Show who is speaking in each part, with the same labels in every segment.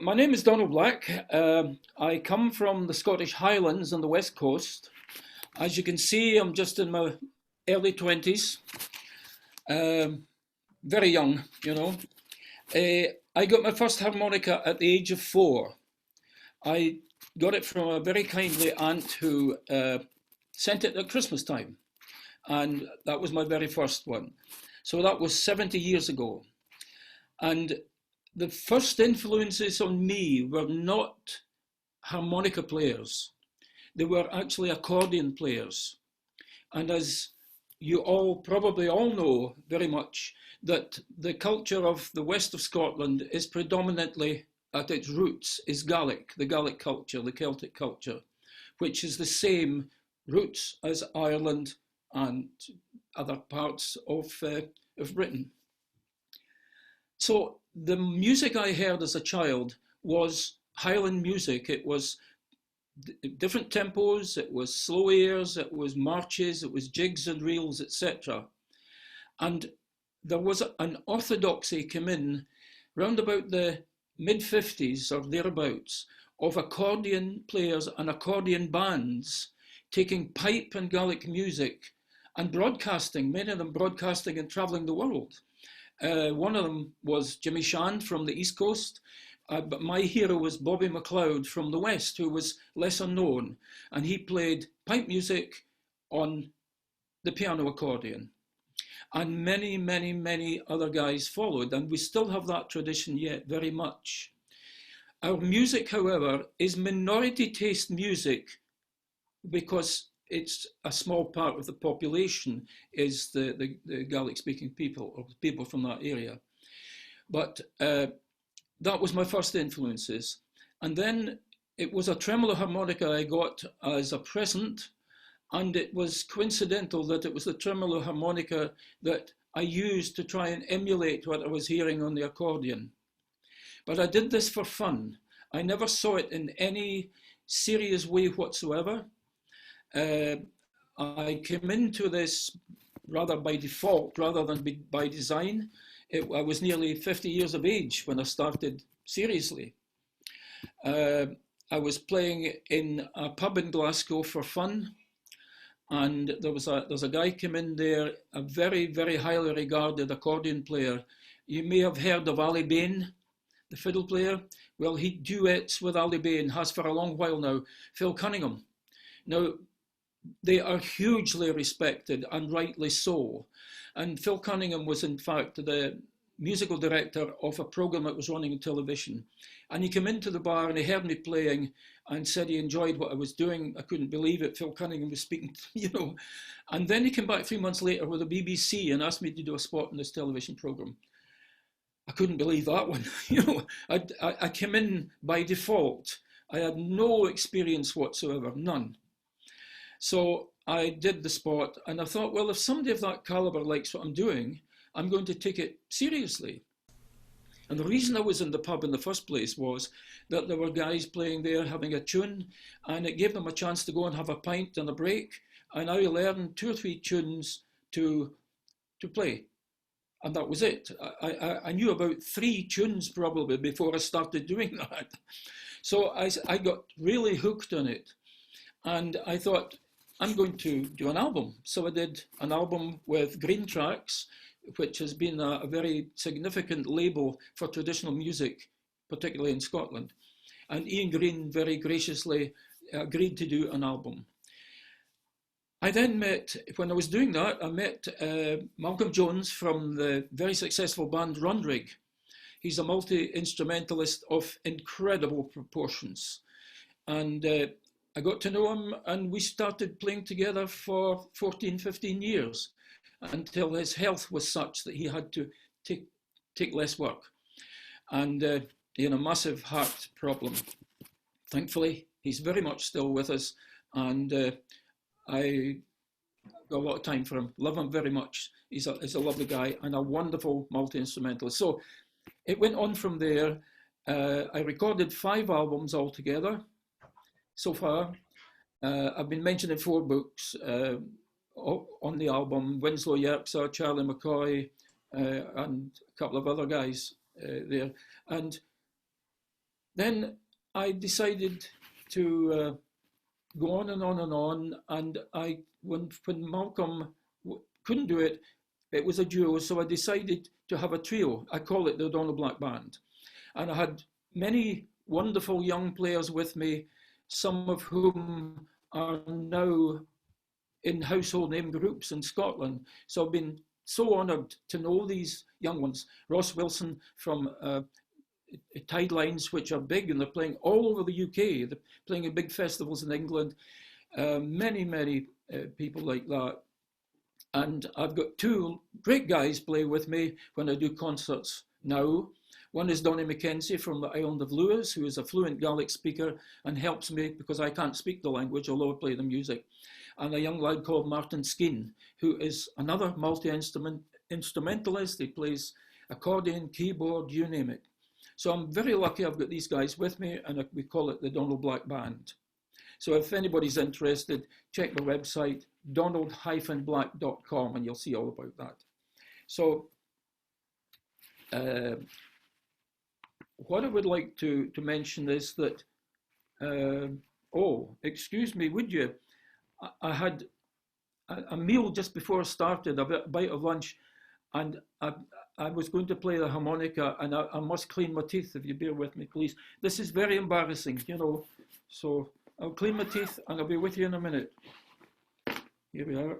Speaker 1: My name is Donald Black. I come from the Scottish Highlands on the west coast. As you can see, I'm just in my early 20s, um, very young, you know. I got my first harmonica at the age of 4. I got it from a very kindly aunt who sent it at Christmas time, and that was my very first one. So that was 70 years ago. And the first influences on me were not harmonica players. They were actually accordion players. And as you all probably all know very much, that the culture of the west of Scotland is predominantly, at its roots, is Gaelic, the Gaelic culture, the Celtic culture, which is the same roots as Ireland and other parts of Britain. So the music I heard as a child was Highland music. It was different tempos, it was slow airs, it was marches, it was jigs and reels, etc. And there was an orthodoxy come in round about the mid-50s or thereabouts of accordion players and accordion bands taking pipe and Gaelic music and broadcasting, many of them broadcasting and travelling the world. One of them was Jimmy Shand from the East Coast, but my hero was Bobby MacLeod from the West, who was lesser known, and he played pipe music on the piano accordion. And many, many, many other guys followed, and we still have that tradition yet very much. Our music, however, is minority taste music because it's a small part of the population is the Gaelic speaking people or people from that area. But that was my first influences. And then it was a tremolo harmonica I got as a present. And it was coincidental that it was the tremolo harmonica that I used to try and emulate what I was hearing on the accordion. But I did this for fun. I never saw it in any serious way whatsoever. I came into this rather by default rather than by design. I was nearly 50 years of age when I started seriously. I was playing in a pub in Glasgow for fun, and there's a guy came in there, a very, very highly regarded accordion player. You may have heard of Ali Bain, the fiddle player. Well, he duets with Ali Bain, has for a long while now, Phil Cunningham. Now, they are hugely respected, and rightly so. And Phil Cunningham was, in fact, the musical director of a program that was running on television. And he came into the bar and he heard me playing and said he enjoyed what I was doing. I couldn't believe it. Phil Cunningham was speaking, you know. And then he came back 3 months later with the BBC and asked me to do a spot in this television program. I couldn't believe that one. You know, I came in by default. I had no experience whatsoever, none. So I did the spot and I thought, well, if somebody of that caliber likes what I'm doing, I'm going to take it seriously. And the reason I was in the pub in the first place was that there were guys playing there having a tune, and it gave them a chance to go and have a pint and a break. And I learned 2 or 3 tunes to play. And that was it. I knew about 3 tunes probably before I started doing that. So I got really hooked on it. And I thought, I'm going to do an album. So I did an album with Green Tracks, which has been a very significant label for traditional music, particularly in Scotland. And Ian Green very graciously agreed to do an album. I then met, when I was doing that, I met Malcolm Jones from the very successful band Runrig. He's a multi-instrumentalist of incredible proportions. And I got to know him and we started playing together for 14, 15 years until his health was such that he had to take less work. And he had a massive heart problem. Thankfully, he's very much still with us, and I got a lot of time for him. Love him very much. He's a lovely guy and a wonderful multi-instrumentalist. So it went on from there. I recorded 5 albums altogether so far. I've been mentioned in 4 books on the album: Winslow Yerxa, Charlie McCoy, and a couple of other guys there. And then I decided to go on and on and on. And when Malcolm couldn't do it, it was a duo. So I decided to have a trio. I call it the Donald Black Band. And I had many wonderful young players with me, some of whom are now in household name groups in Scotland. So I've been so honoured to know these young ones. Ross Wilson from Tide Lines, which are big, and they're playing all over the UK. They're playing at big festivals in England. Many people like that. And I've got two great guys play with me when I do concerts now. One is Donny McKenzie from the island of Lewis, who is a fluent Gaelic speaker and helps me because I can't speak the language, although I play the music. And a young lad called Martin Skeen, who is another multi-instrumentalist. He plays accordion, keyboard, you name it. So I'm very lucky I've got these guys with me, and we call it the Donald Black Band. So if anybody's interested, check the website, donald-black.com, and you'll see all about that. So what I would like to mention is that, oh, excuse me, would you? I had a meal just before I started, a bite of lunch, and I was going to play the harmonica, and I must clean my teeth, if you bear with me, please. This is very embarrassing, you know, so I'll clean my teeth and I'll be with you in a minute. Here we are.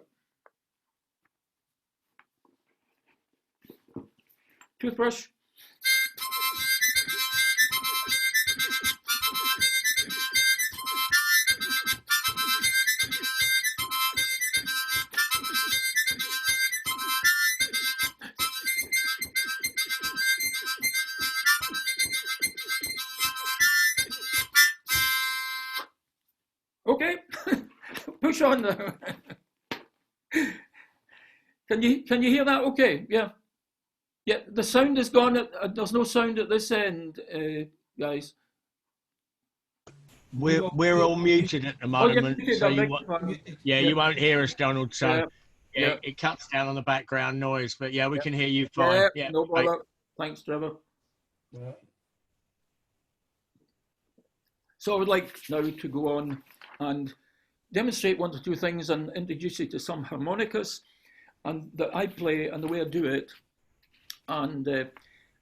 Speaker 1: Toothbrush. Okay, push on now. Can you hear that? Okay, yeah. Yeah, the sound is gone. There's no sound at this end, guys.
Speaker 2: We're all muted at the moment, so you won't hear us, Donald. So it cuts down on the background noise, but yeah, we can hear you fine.
Speaker 1: Yeah, no bother. Right. Thanks, Trevor. Yeah. So I would like now to go on and demonstrate one or two things and introduce you to some harmonicas and that I play and the way I do it. And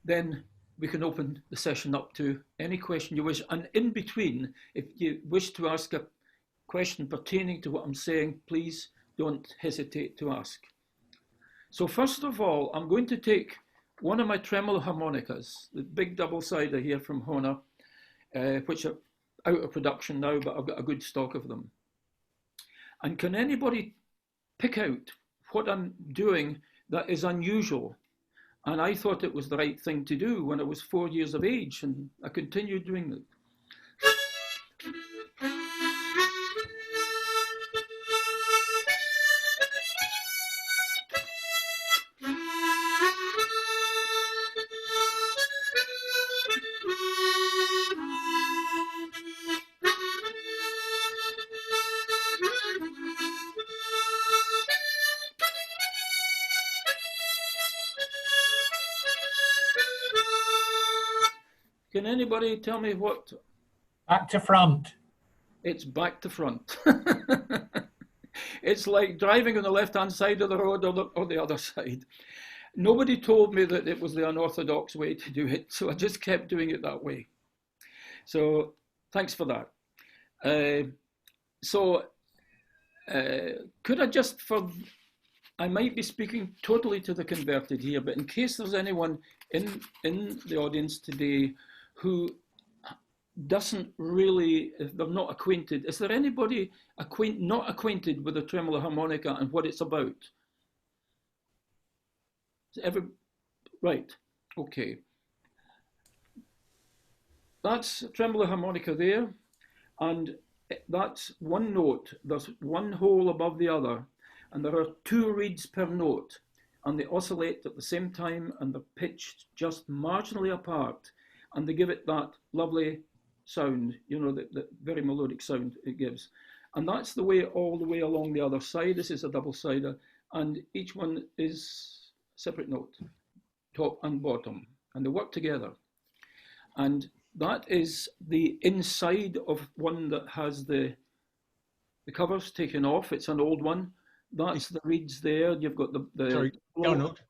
Speaker 1: then we can open the session up to any question you wish. And in between, if you wish to ask a question pertaining to what I'm saying, please don't hesitate to ask. So first of all, I'm going to take one of my tremolo harmonicas, the big double-sider here from Hona, which are out of production now, but I've got a good stock of them. And can anybody pick out what I'm doing that is unusual? And I thought it was the right thing to do when I was 4 years of age, and I continued doing it. Can anybody tell me what?
Speaker 3: Back to front.
Speaker 1: It's back to front. It's like driving on the left-hand side of the road or the other side. Nobody told me that it was the unorthodox way to do it, so I just kept doing it that way. So thanks for that. Could I just, I might be speaking totally to the converted here, but in case there's anyone in the audience today who doesn't really, if they're not acquainted, is there anybody not acquainted with the tremolo harmonica and what it's about? Right, okay. That's a tremolo harmonica there, and that's one note. There's one hole above the other, and there are two reeds per note, and they oscillate at the same time, and they're pitched just marginally apart, and they give it that lovely sound, you know, the very melodic sound it gives. And that's the way all the way along the other side. This is a double-sider, and each one is a separate note, top and bottom, and they work together. And that is the inside of one that has the covers taken off. It's an old one. That's the reeds there. You've got the
Speaker 2: Sorry, Donald.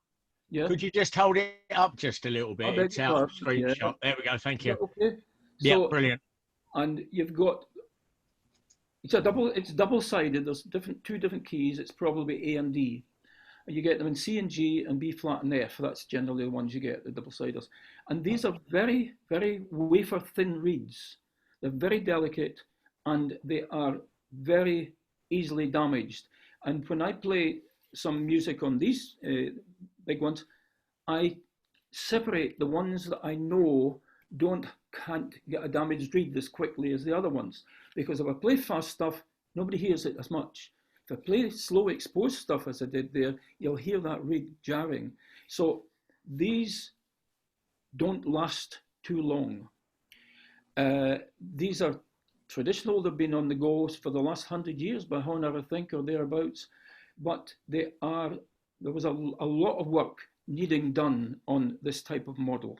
Speaker 1: Yeah.
Speaker 2: Could you just hold it up just a little bit? It's out of screenshot. Yeah. There we go. Thank you.
Speaker 1: Okay.
Speaker 2: Yeah,
Speaker 1: So,
Speaker 2: brilliant.
Speaker 1: And you've got it's double-sided. There's two different keys. It's probably A and D. You get them in C and G and B flat and F. That's generally the ones you get, the double-siders. And these are very, very wafer-thin reeds. They're very delicate and they are very easily damaged. And when I play some music on these big ones, I separate the ones that I know can't get a damaged reed as quickly as the other ones. Because if I play fast stuff, nobody hears it as much. If I play slow exposed stuff as I did there, you'll hear that reed jarring. So these don't last too long. These are traditional. They've been on the go for the last 100 years by Honor, I think, or thereabouts. But there was a lot of work needing done on this type of model.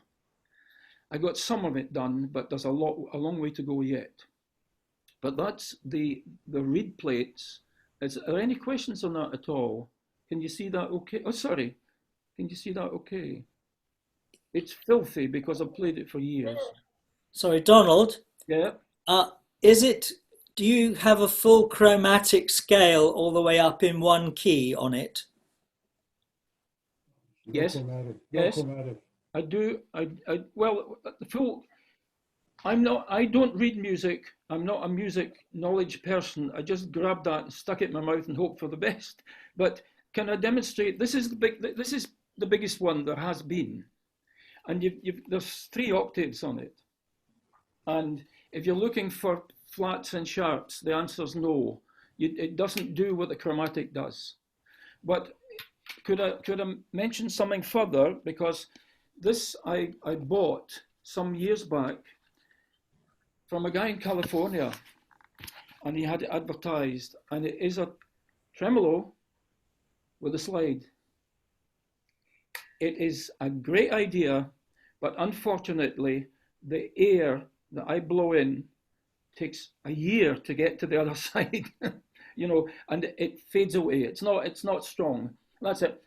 Speaker 1: I got some of it done, but there's a long way to go yet. But that's the reed plates. Is there any questions on that at all? Can you see that okay? Oh, sorry. Can you see that okay? It's filthy because I've played it for years.
Speaker 4: Sorry, Donald.
Speaker 1: Yeah.
Speaker 4: Do you have a full chromatic scale all the way up in one key on it?
Speaker 1: Yes. Yes. I do. Well, the full. I don't read music. I'm not a music knowledge person. I just grabbed that and stuck it in my mouth and hope for the best. But can I demonstrate? This is the biggest one there has been, and there's 3 octaves on it. And if you're looking for flats and sharps, the answer's no. It doesn't do what the chromatic does. But could I mention something further? Because this I bought some years back from a guy in California, and he had it advertised, and it is a tremolo with a slide. It is a great idea, but unfortunately, the air that I blow in takes a year to get to the other side, you know, and it fades away. It's not strong. That's it.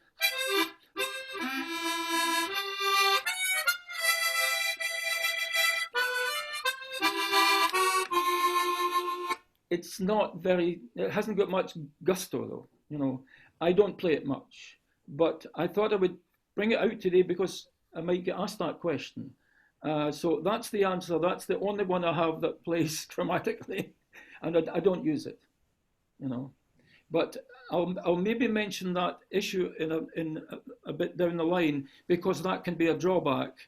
Speaker 1: It's not very, it hasn't got much gusto though, you know. I don't play it much, but I thought I would bring it out today because I might get asked that question. So that's the answer. That's the only one I have that plays chromatically, and I don't use it, you know. But I'll maybe mention that issue in a bit down the line, because that can be a drawback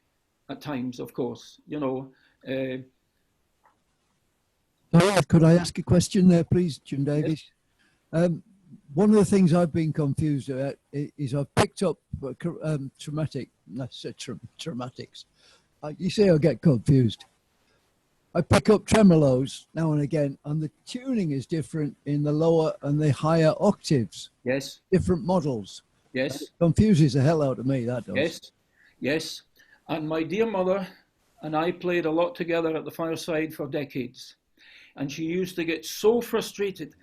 Speaker 1: at times, of course, you know.
Speaker 5: Could I ask a question there, please, Jim Davies? Yes. One of the things I've been confused about is I've picked up traumatics. You see, I get confused. I pick up tremolos now and again, and the tuning is different in the lower and the higher octaves.
Speaker 1: Yes.
Speaker 5: Different models.
Speaker 1: Yes.
Speaker 5: It confuses the hell out of me, that does.
Speaker 1: Yes. Yes. And my dear mother and I played a lot together at the fireside for decades. And she used to get so frustrated.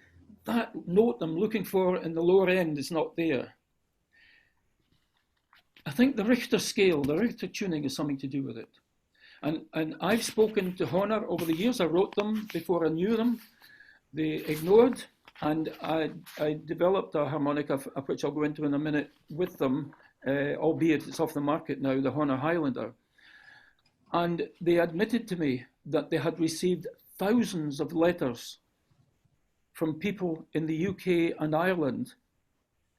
Speaker 1: That note I'm looking for in the lower end is not there. I think the Richter scale, the Richter tuning is something to do with it. And I've spoken to Honor over the years. I wrote them before I knew them. They ignored, and I developed a harmonica, which I'll go into in a minute, with them, albeit it's off the market now, the Honor Highlander. And they admitted to me that they had received thousands of letters from people in the UK and Ireland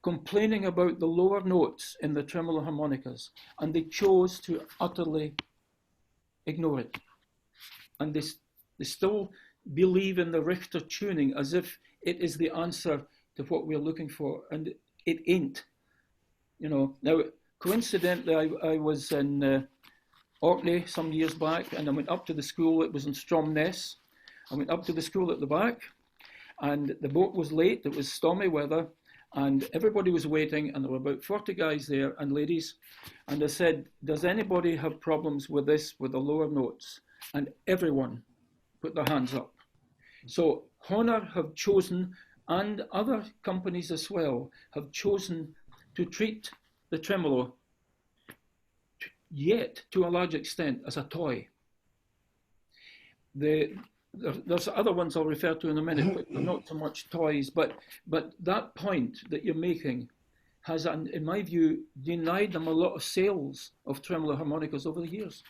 Speaker 1: complaining about the lower notes in the tremolo harmonicas, and they chose to utterly ignore it. And they still believe in the Richter tuning as if it is the answer to what we're looking for, and it ain't. You know, now, coincidentally, I was in Orkney some years back, and I went up to the school. It was in Stromness. I went up to the school at the back, and the boat was late. It was stormy weather, and everybody was waiting, and there were about 40 guys there and ladies. And I said, does anybody have problems with this, with the lower notes? and everyone put their hands up. So Honor have chosen, and other companies as well, have chosen to treat the tremolo, yet to a large extent, as a toy. There's other ones I'll refer to in a minute, but they're not so much toys. But that point that you're making has, in my view, denied them a lot of sales of tremolo harmonicas over the years.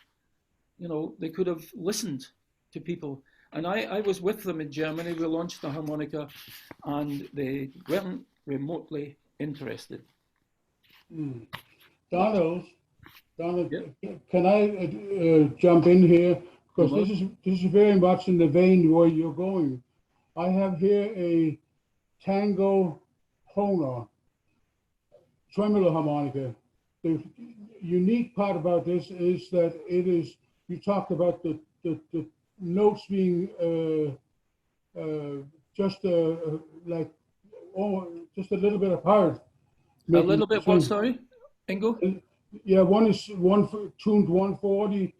Speaker 1: You know, they could have listened to people. And I was with them in Germany. We launched the harmonica, and they weren't remotely interested.
Speaker 6: Donald,
Speaker 1: Yeah.
Speaker 6: can I jump in here? Because this is very much in the vein where you're going. I have here a Tango Honor tremolo harmonica. The unique part about this is that it is, you talked about the notes being just like, just a little bit apart.
Speaker 1: A little bit what, sorry, Ingo?
Speaker 6: Yeah, one is tuned 140,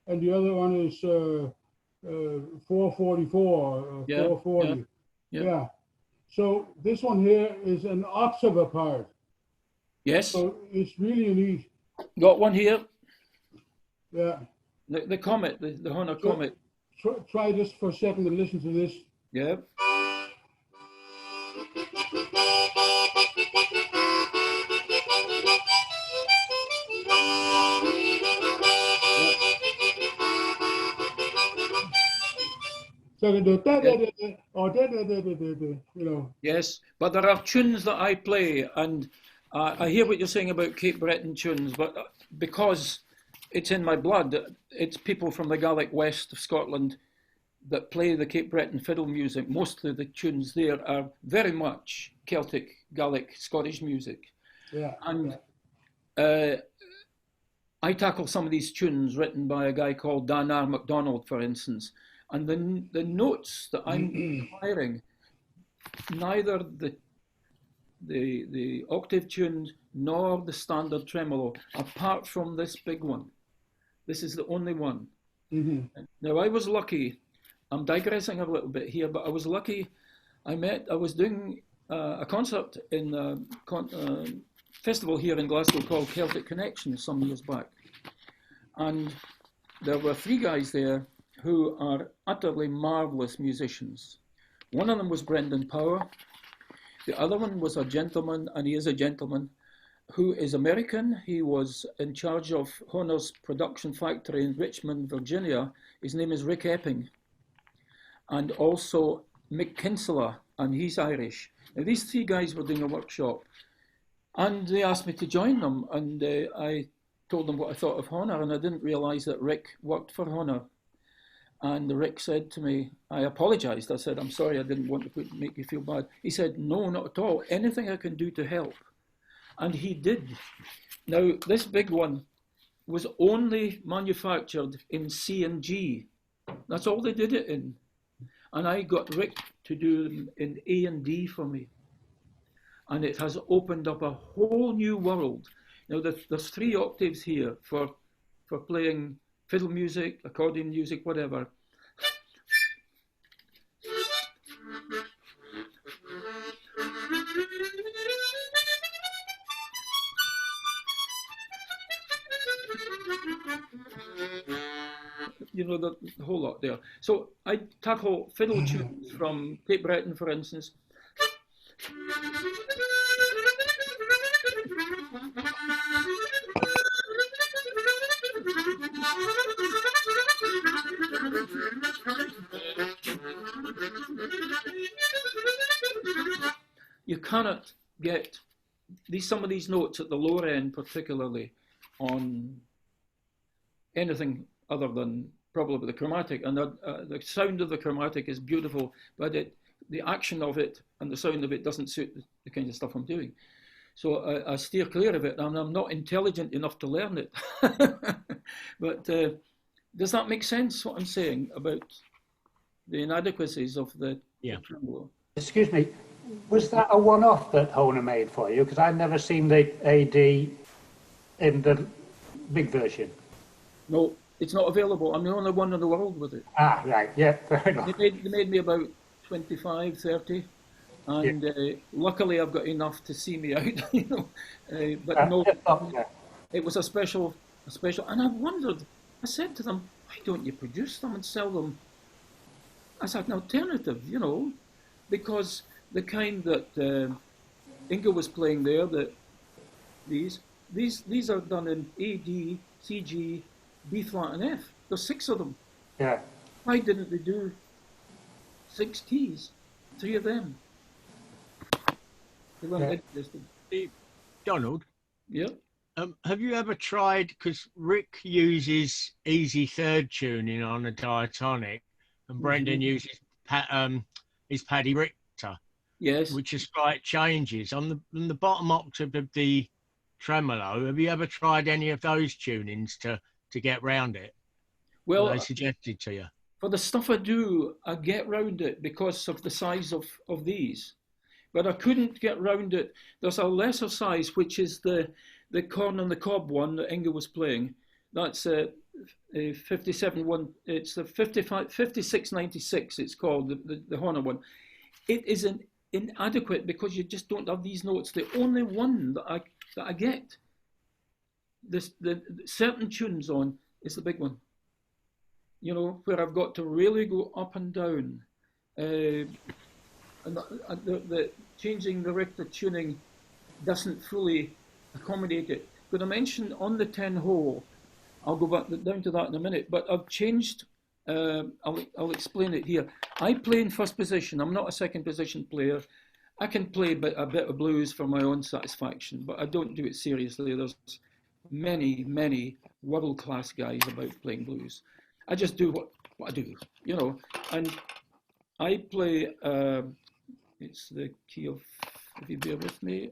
Speaker 6: and the other one is 444,
Speaker 1: Yeah,
Speaker 6: 440.
Speaker 1: yeah.
Speaker 6: So this one here is an octave apart.
Speaker 1: Yes.
Speaker 6: So it's really neat.
Speaker 1: Got one here.
Speaker 6: Yeah.
Speaker 1: The Comet, the Honor Comet.
Speaker 6: Try this for a second and listen to this.
Speaker 1: Yeah.
Speaker 6: So they do or you know.
Speaker 1: Yes, but there are tunes that I play, and I hear what you're saying about Cape Breton tunes, but because it's in my blood, it's people from the Gaelic West of Scotland that play the Cape Breton fiddle music. Most of the tunes there are very much Celtic, Gaelic, Scottish music.
Speaker 6: Yeah.
Speaker 1: And I tackle some of these tunes written by a guy called Dan R. MacDonald, for instance. And the notes that I'm acquiring, neither the octave tunes nor the standard tremolo, apart from this big one. This is the only one.
Speaker 6: Mm-hmm.
Speaker 1: Now, I was lucky. I'm digressing a little bit here, but I was lucky. I was doing a concert in a festival here in Glasgow called Celtic Connection some years back. And there were 3 guys there who are utterly marvellous musicians. One of them was Brendan Power. The other one was a gentleman, and he is a gentleman, who is American. He was in charge of Honor's production factory in Richmond, Virginia. His name is Rick Epping. And also Mick Kinsella, and he's Irish. Now, these 3 guys were doing a workshop, and they asked me to join them, and I told them what I thought of Honor, and I didn't realise that Rick worked for Honor. And Rick said to me, I apologised. I said, I'm sorry, I didn't want to make you feel bad. He said, no, not at all. Anything I can do to help. And he did. Now, this big one was only manufactured in C and G. That's all they did it in. And I got Rick to do them in A and D for me. And it has opened up a whole new world. Now, there's 3 octaves here for playing fiddle music, accordion music, whatever. You know, the whole lot there. So I tackle fiddle tunes from Cape Breton, for instance. You cannot get some of these notes at the lower end, particularly on anything other than probably the chromatic. And the sound of the chromatic is beautiful, but the action of it and the sound of it doesn't suit the kind of stuff I'm doing. So I steer clear of it, and I'm not intelligent enough to learn it. But does that make sense, what I'm saying about the inadequacies of the tremolo?
Speaker 3: Excuse me, was that a one-off that Honor made for you? Because I've never seen the AD in the big version.
Speaker 1: No, It's not available. I'm the only one in the world with it.
Speaker 3: Ah, right. Yeah, fair enough.
Speaker 1: They made me about 25, 30. And luckily, I've got enough to see me out, you know. But no,
Speaker 3: Yeah.
Speaker 1: it was a special. And I wondered. I said to them, "Why don't you produce them and sell them as an alternative?" You know, because the kind that Inga was playing there, that these are done in A, D, C, G, B flat, and F. There's 6 of them.
Speaker 3: Yeah.
Speaker 1: Why didn't they do 6 keys, 3 of them? They weren't interested.
Speaker 2: Donald,
Speaker 1: Yeah.
Speaker 2: have you ever tried, because Rick uses easy third tuning on a diatonic, and Brendan uses his Paddy Richter,
Speaker 1: Yes.
Speaker 2: which is slight changes on the bottom octave of the tremolo. Have you ever tried any of those tunings to get round it?
Speaker 1: Well,
Speaker 2: they suggested to you.
Speaker 1: For the stuff I do, I get round it because of the size of these. But I couldn't get round it. There's a lesser size, which is the corn on the cob one that Inga was playing. That's a 57 one. It's the 5696. It's called the Horner one. It is inadequate because you just don't have these notes. The only one that I get the certain tunes on is the big one. You know, where I've got to really go up and down. And the changing the Richter tuning doesn't fully accommodate it. But I mentioned on the 10 hole, I'll go back down to that in a minute, but I've changed, I'll explain it here. I play in first position. I'm not a second position player. I can play a bit of blues for my own satisfaction, but I don't do it seriously. There's many, many world-class guys about playing blues. I just do what I do, you know, and I play, it's the key of, if you bear with me.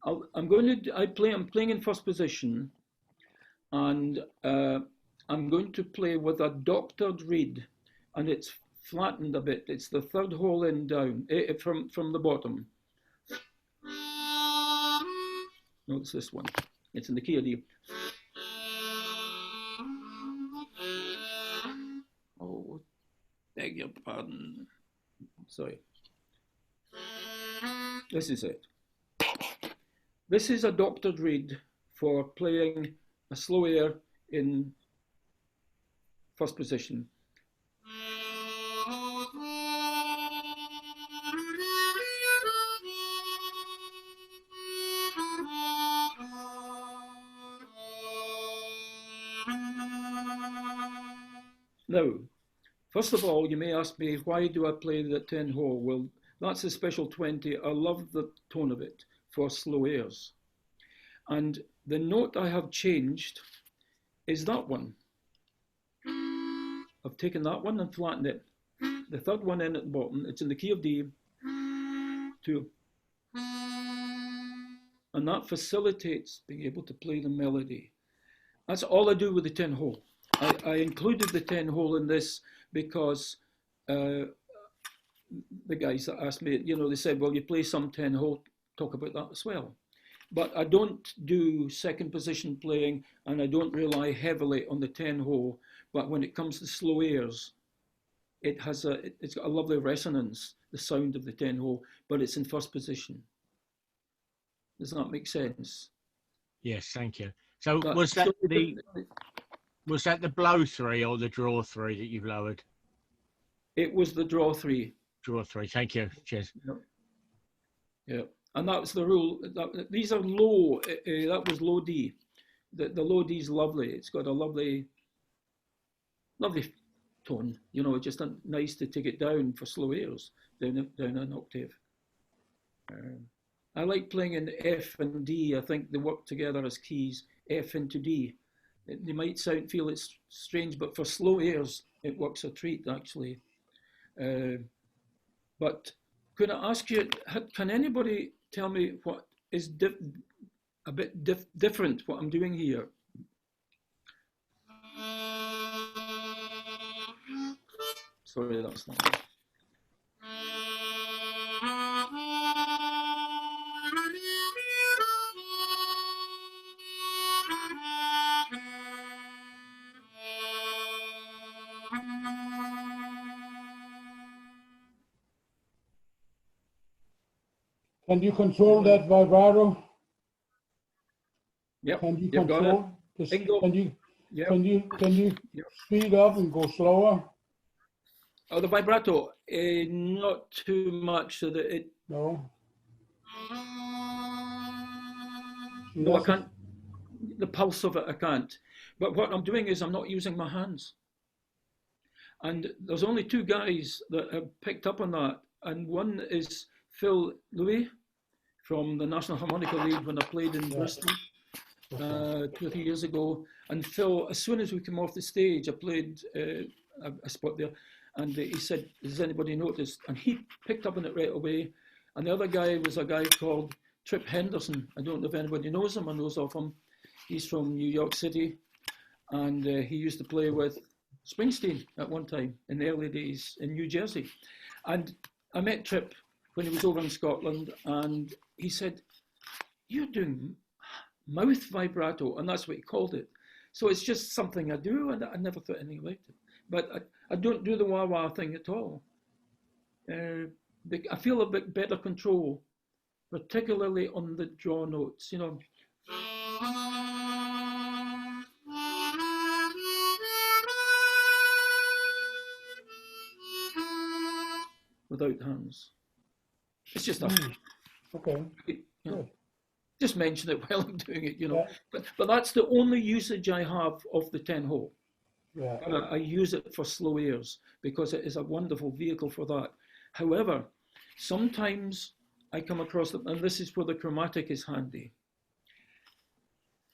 Speaker 1: I'm playing in first position, and I'm going to play with a doctored reed, and it's flattened a bit. It's the third hole in down, from the bottom. No, it's this one. It's in the key of D. Oh, beg your pardon. Sorry. This is it. This is a doctored reed for playing a slow air in first position. Now, first of all, you may ask me, why do I play the 10 hole? Well, that's a special 20. I love the tone of it for slow airs. And the note I have changed is that one. I've taken that one and flattened it. The third one in at the bottom, it's in the key of D, 2. And that facilitates being able to play the melody. That's all I do with the 10 hole. I included the 10 hole in this because the guys that asked me, you know, they said, well, you play some 10 hole, talk about that as well. But I don't do second position playing, and I don't rely heavily on the 10 hole. But when it comes to slow airs, it's got a lovely resonance, the sound of the 10 hole, but it's in first position. Does that make sense?
Speaker 2: Yes, thank you. So was that the blow 3 or the draw 3 that you've lowered?
Speaker 1: It was the draw 3.
Speaker 2: Draw 3. Thank you. Cheers.
Speaker 1: Yeah, and that's the rule. These are low. That was low D. The low D is lovely. It's got a lovely tone. You know, just nice to take it down for slow airs, down an octave. I like playing in F and D. I think they work together as keys, F into D. They might feel it's strange, but for slow airs, it works a treat, actually. But could I ask you, can anybody tell me what is a bit different, what I'm doing here? Sorry, that's not.
Speaker 6: Can you control that vibrato?
Speaker 1: Yep,
Speaker 6: Can you
Speaker 1: you've got it.
Speaker 6: control this?
Speaker 1: Bingo.
Speaker 6: Can you
Speaker 1: Yep.
Speaker 6: can you
Speaker 1: Yep.
Speaker 6: speed up and go slower?
Speaker 1: Oh, the vibrato, not too much, so that it.
Speaker 6: No. See,
Speaker 1: No, I
Speaker 6: that's
Speaker 1: can't. The pulse of it, I can't. But what I'm doing is I'm not using my hands. And there's only two guys that have picked up on that, and one is Phil Louis from the National Harmonica League when I played in Bristol 2 or 3 years ago. And Phil, as soon as we came off the stage, I played a spot there, and he said, "Has anybody noticed?" And he picked up on it right away. And the other guy was a guy called Trip Henderson. I don't know if anybody knows him or knows of him. He's from New York City, and he used to play with Springsteen at one time in the early days in New Jersey. And I met Trip when he was over in Scotland, and he said, "You're doing mouth vibrato," and that's what he called it. So it's just something I do, and I never thought anything about it. But I don't do the wah-wah thing at all. I feel a bit better control, particularly on the draw notes, you know. Without hands. It's just
Speaker 6: Okay.
Speaker 1: you know,
Speaker 6: Good.
Speaker 1: just mention it while I'm doing it, you know.
Speaker 6: Yeah.
Speaker 1: But that's the only usage I have of the 10 hole.
Speaker 6: Yeah.
Speaker 1: And I use it for slow airs because it is a wonderful vehicle for that. However, sometimes I come across them, and this is where the chromatic is handy.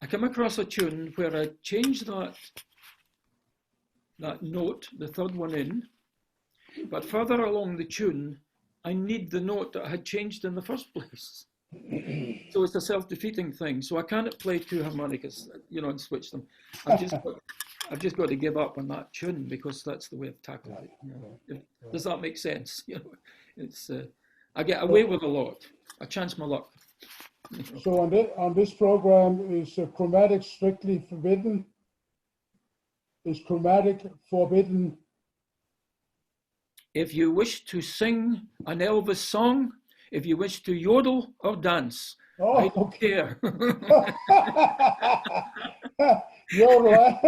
Speaker 1: I come across a tune where I change that note, the third one in, but further along the tune, I need the note that I had changed in the first place. So it's a self-defeating thing. So I can't play two harmonicas, you know, and switch them. I've just got to give up on that tune because that's the way I've tackled it. You know. Does that make sense? You know, it's I get away with a lot. I chance my luck. You know.
Speaker 6: So on this program, is chromatic strictly forbidden? Is chromatic forbidden?
Speaker 1: If you wish to sing an Elvis song, if you wish to yodel or dance, I don't care.
Speaker 6: Yodel.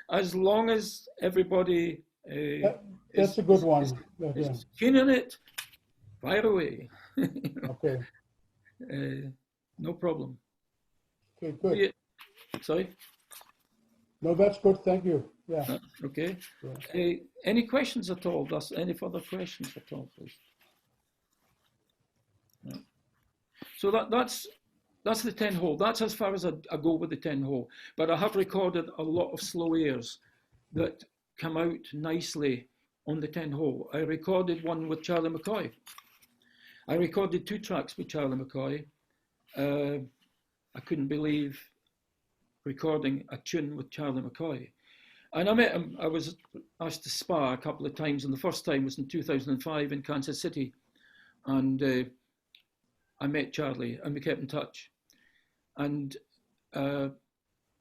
Speaker 1: as long as everybody
Speaker 6: That's a good one.
Speaker 1: is keen on it, fire away.
Speaker 6: Okay.
Speaker 1: No problem.
Speaker 6: Okay, good.
Speaker 1: Sorry?
Speaker 6: No, that's good. Thank you. Yeah.
Speaker 1: Okay.
Speaker 6: Yeah.
Speaker 1: Any questions at all? Any further questions at all, please? No. So that's the 10 hole. That's as far as I go with the 10 hole. But I have recorded a lot of slow airs that come out nicely on the 10 hole. I recorded one with Charlie McCoy. I recorded 2 tracks with Charlie McCoy. I couldn't believe recording a tune with Charlie McCoy. And I met him. I was asked to spar a couple of times, and the first time was in 2005 in Kansas City. And I met Charlie, and we kept in touch. And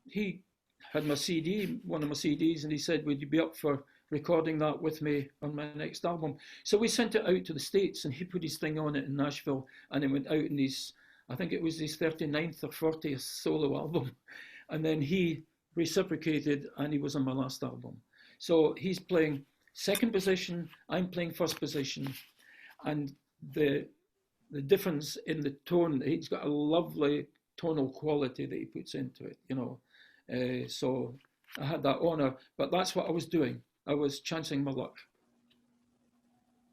Speaker 1: he had my CD, one of my CDs, and he said, "Would you be up for recording that with me on my next album?" So we sent it out to the States, and he put his thing on it in Nashville, and it went out in his, I think it was his 39th or 40th solo album. And then he reciprocated, and he was on my last album. So he's playing second position, I'm playing first position, and the difference in the tone, he's got a lovely tonal quality that he puts into it, you know. So I had that honor, but that's what I was doing. I was chancing my luck.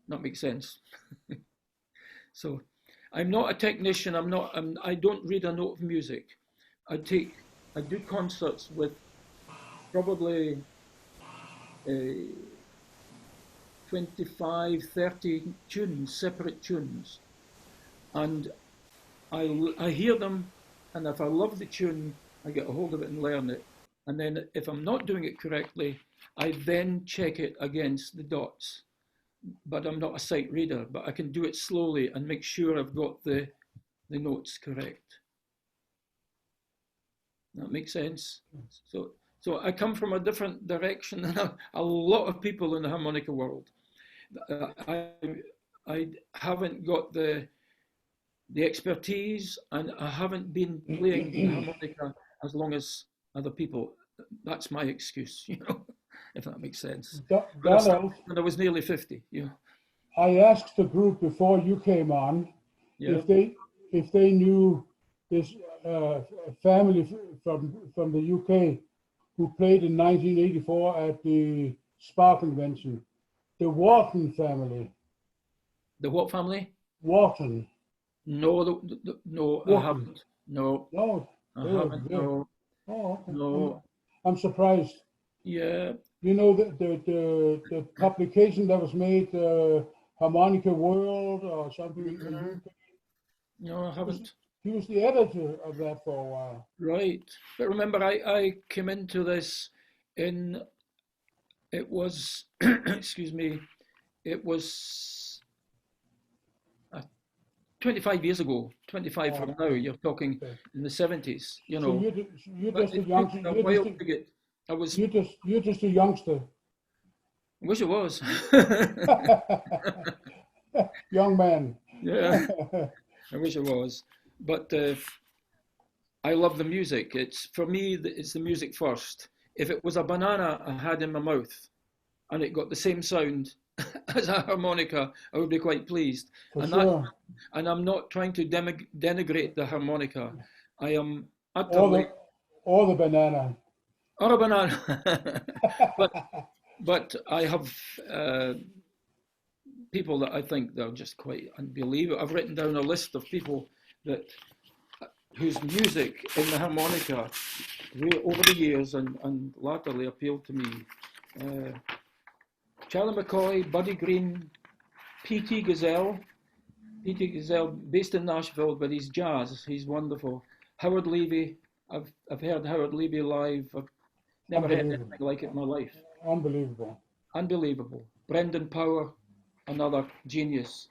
Speaker 1: That makes sense. So I'm not a technician. I don't read a note of music. I do concerts with probably 25, 30 tunes, separate tunes. And I hear them, and if I love the tune, I get a hold of it and learn it. And then if I'm not doing it correctly, I then check it against the dots. But I'm not a sight reader, but I can do it slowly and make sure I've got the notes correct. That makes sense? So So I come from a different direction than a lot of people in the harmonica world. I haven't got the expertise, and I haven't been playing the harmonica as long as other people. That's my excuse, if that makes sense.
Speaker 6: Donald,
Speaker 1: When I was nearly 50,
Speaker 6: I asked the group before you came on
Speaker 1: Yeah.
Speaker 6: if they knew this family from the UK who played in 1984 at the Spa Convention, the Wharton family.
Speaker 1: The what family?
Speaker 6: Wharton.
Speaker 1: No, no, I haven't. No,
Speaker 6: No,
Speaker 1: I
Speaker 6: they were
Speaker 1: haven't.
Speaker 6: very-
Speaker 1: No,
Speaker 6: Oh, okay.
Speaker 1: no.
Speaker 6: I'm surprised.
Speaker 1: Yeah,
Speaker 6: You know the publication that was made, Harmonica World or something in the UK.
Speaker 1: no, I haven't.
Speaker 6: He was the editor of that for a while.
Speaker 1: Right. But remember, I came into this it was, excuse me, it was 25 years ago, 25 from now, you're talking
Speaker 6: Okay.
Speaker 1: in the 70s,
Speaker 6: So you're
Speaker 1: But
Speaker 6: just a
Speaker 1: it
Speaker 6: youngster.
Speaker 1: took a while to get,
Speaker 6: You're just a youngster.
Speaker 1: I wish it was.
Speaker 6: Young man.
Speaker 1: Yeah, I wish it was. But I love the music. For me, it's the music first. If it was a banana I had in my mouth and it got the same sound as a harmonica, I would be quite pleased.
Speaker 6: For
Speaker 1: And
Speaker 6: sure.
Speaker 1: and I'm not trying to denigrate the harmonica. I am utterly
Speaker 6: Or the banana.
Speaker 1: or a banana. but I have people that I think they're just quite unbelievable. I've written down a list of people whose music in the harmonica over the years and latterly appealed to me. Charlie McCoy, Buddy Green, P.T. Gazelle, based in Nashville, but he's jazz. He's wonderful. Howard Levy. I've heard Howard Levy live. I've never heard anything like it in my life.
Speaker 6: Unbelievable.
Speaker 1: Brendan Power, another genius.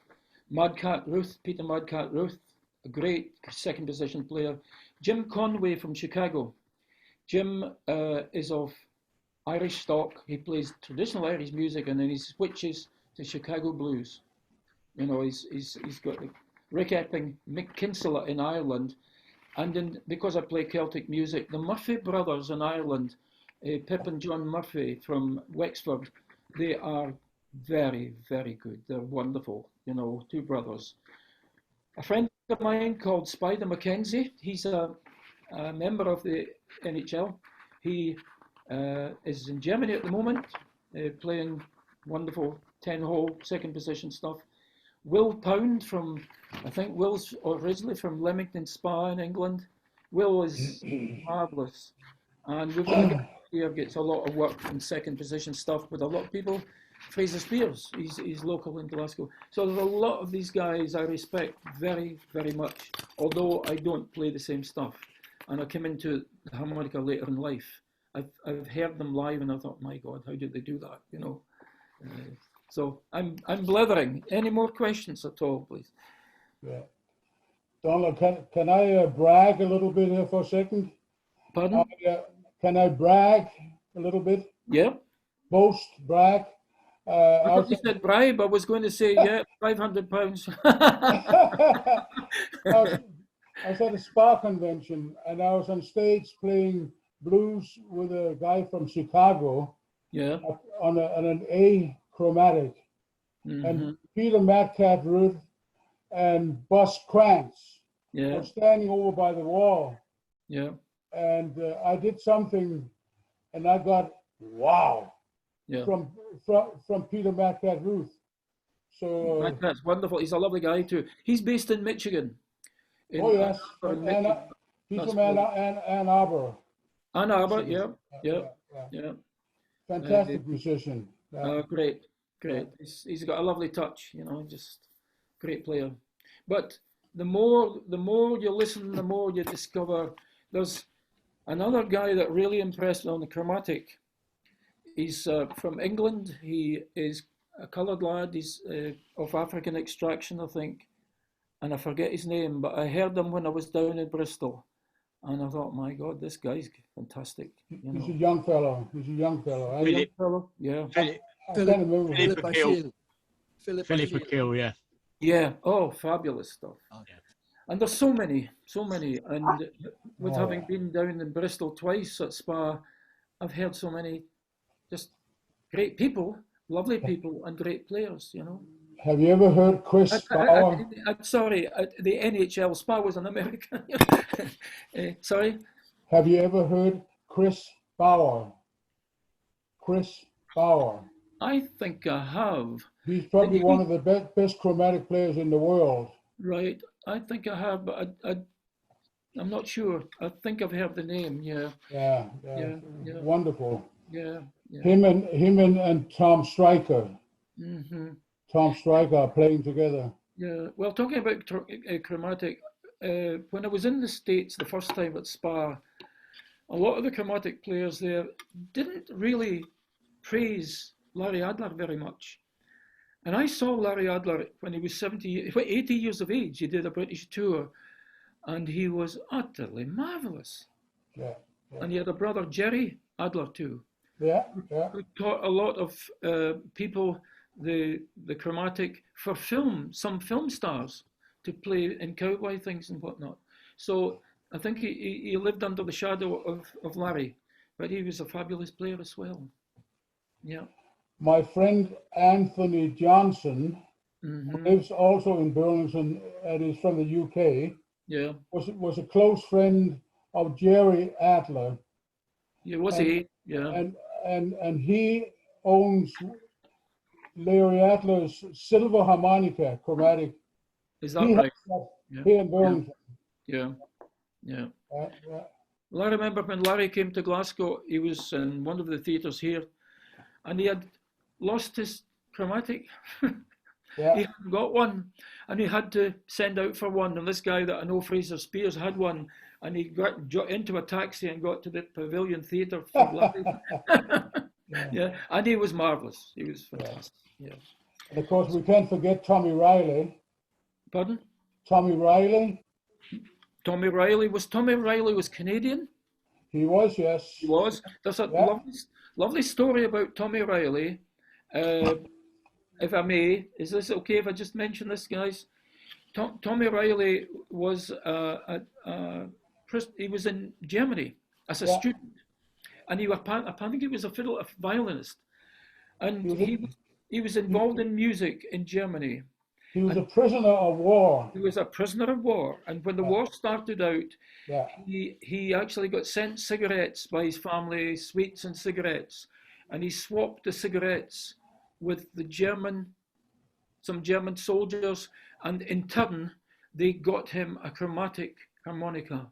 Speaker 1: Peter Madcat Ruth, a great second position player. Jim Conway from Chicago. Jim is of Irish stock. He plays traditional Irish music and then he switches to Chicago blues. He's got Rick Epping, Mick Kinsella in Ireland, and because I play Celtic music, the Murphy brothers in Ireland, Pip and John Murphy from Wexford, they are very, very good. They're wonderful, two brothers. A friend of mine called Spider Mackenzie, he's a member of the NHL. He is in Germany at the moment, playing wonderful 10-hole second position stuff. Will Pound I think Will's originally from Leamington Spa in England. Will is marvellous. And we've got a guy here gets a lot of work in second position stuff with a lot of people. Fraser Spears, he's local in Glasgow. So there's a lot of these guys I respect very, very much, although I don't play the same stuff. And I came into the harmonica later in life. I've heard them live and I thought, my God, how did they do that? So I'm blithering. Any more questions at all, please?
Speaker 6: Yeah. Donald, can I brag a little bit here for a second?
Speaker 1: Pardon?
Speaker 6: Can I brag a little bit?
Speaker 1: Yeah.
Speaker 6: Boast, brag.
Speaker 1: I thought you said bribe. I was going to say, yeah, £500.
Speaker 6: I was at a Spa convention and I was on stage playing blues with a guy from Chicago.
Speaker 1: Yeah.
Speaker 6: On an A chromatic.
Speaker 1: Mm-hmm.
Speaker 6: And Peter Madcat Ruth and Buzz Krantz were standing over by the wall.
Speaker 1: Yeah.
Speaker 6: And I did something and I got wow from Peter Madcat Ruth. So
Speaker 1: that's wonderful. He's a lovely guy too. He's based in Michigan.
Speaker 6: Yes. He's from Ann Arbor.
Speaker 1: Ann Arbor, yeah.
Speaker 6: Fantastic musician.
Speaker 1: Great. He's got a lovely touch, just great player. But the more you listen, the more you discover. There's another guy that really impressed me on the chromatic. He's from England. He is a coloured lad. He's of African extraction, I think. And I forget his name, but I heard him when I was down in Bristol. And I thought, my God, this guy's fantastic. You
Speaker 6: He's a
Speaker 1: know,
Speaker 6: young fellow. He's a young fellow.
Speaker 1: a young fellow. Yeah.
Speaker 2: Philip,
Speaker 6: I can't remember.
Speaker 2: Philip
Speaker 5: Achille.
Speaker 2: Philip Achille, yeah.
Speaker 1: Yeah. Oh, fabulous stuff.
Speaker 5: Oh,
Speaker 1: And there's so many. And with
Speaker 6: Oh,
Speaker 1: having
Speaker 6: yeah.
Speaker 1: been down in Bristol twice at Spa, I've heard so many just great people, lovely people, and great players. You know.
Speaker 6: Have you ever heard Chris Bauer?
Speaker 1: Sorry, the NHL. Spa was an American. Sorry.
Speaker 6: Have you ever heard Chris Bauer? Chris Bauer.
Speaker 1: I think I have.
Speaker 6: He's probably one of the best chromatic players in the world.
Speaker 1: Right. I think I have, but I'm not sure. I think I've heard the name. Yeah.
Speaker 6: Yeah. Wonderful.
Speaker 1: Yeah.
Speaker 6: Him and Tom Stryker.
Speaker 1: Mm-hmm.
Speaker 6: Tom Stryker are playing together.
Speaker 1: Yeah. Well, talking about chromatic, when I was in the States the first time at Spa, a lot of the chromatic players there didn't really praise Larry Adler very much. And I saw Larry Adler when he was 80 years of age. He did a British tour, and he was utterly marvelous.
Speaker 6: Yeah.
Speaker 1: And he had a brother, Jerry Adler, too,
Speaker 6: Yeah.
Speaker 1: who taught a lot of people the chromatic for film, some film stars to play in cowboy things and whatnot. So I think he lived under the shadow of Larry, but he was a fabulous player as well. Yeah.
Speaker 6: My friend Anthony Johnson,
Speaker 1: Mm-hmm.
Speaker 6: who lives also in Burlington and is from the UK,
Speaker 1: Yeah.
Speaker 6: was a close friend of Jerry Adler.
Speaker 1: Yeah, was he? Yeah.
Speaker 6: And he owns Larry Adler's silver harmonica chromatic.
Speaker 1: Is that right?
Speaker 6: Yeah. Here in Burlington.
Speaker 1: Yeah. Well, I remember when Larry came to Glasgow, he was in one of the theatres here, and he had lost his chromatic. He hadn't got one, and he had to send out for one. And this guy that I know, Fraser Spears, had one, and he got into a taxi and got to the Pavilion Theatre for Larry. Yeah, and he was marvellous. He was fantastic. Yeah.
Speaker 6: And of course, we can't forget Tommy Riley.
Speaker 1: Pardon?
Speaker 6: Tommy Riley.
Speaker 1: Tommy Riley was Canadian.
Speaker 6: He was, yes.
Speaker 1: He was. There's a lovely story about Tommy Riley. If I may, is this okay if I just mention this, guys? Tommy Riley was he was in Germany as a student, and I think he was a violinist, and he was involved in music in Germany.
Speaker 6: He was a prisoner of war.
Speaker 1: He was a prisoner of war, and when the war started out, he actually got sent cigarettes by his family, sweets and cigarettes, and he swapped the cigarettes with some German soldiers, and in turn they got him a chromatic harmonica.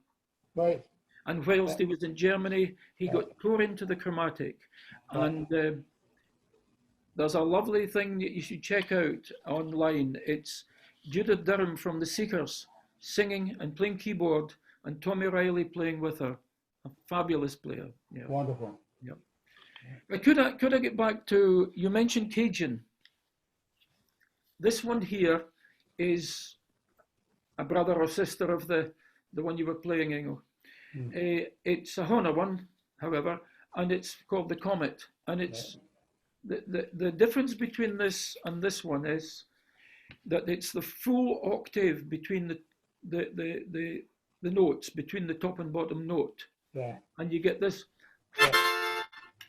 Speaker 6: Right.
Speaker 1: And whilst he was in Germany, he got tore into the chromatic, and there's a lovely thing that you should check out online. It's Judith Durham from the Seekers singing and playing keyboard, and Tommy Riley playing with her. A fabulous player. Yeah.
Speaker 6: Wonderful.
Speaker 1: Yeah. But could I get back to, you mentioned Cajun. This one here is a brother or sister of the one you were playing, Ingo. It's a Hona one, however, and it's called the Comet. And it's the difference between this and this one is that it's the full octave between the notes, between the top and bottom note.
Speaker 6: Yeah.
Speaker 1: And you get this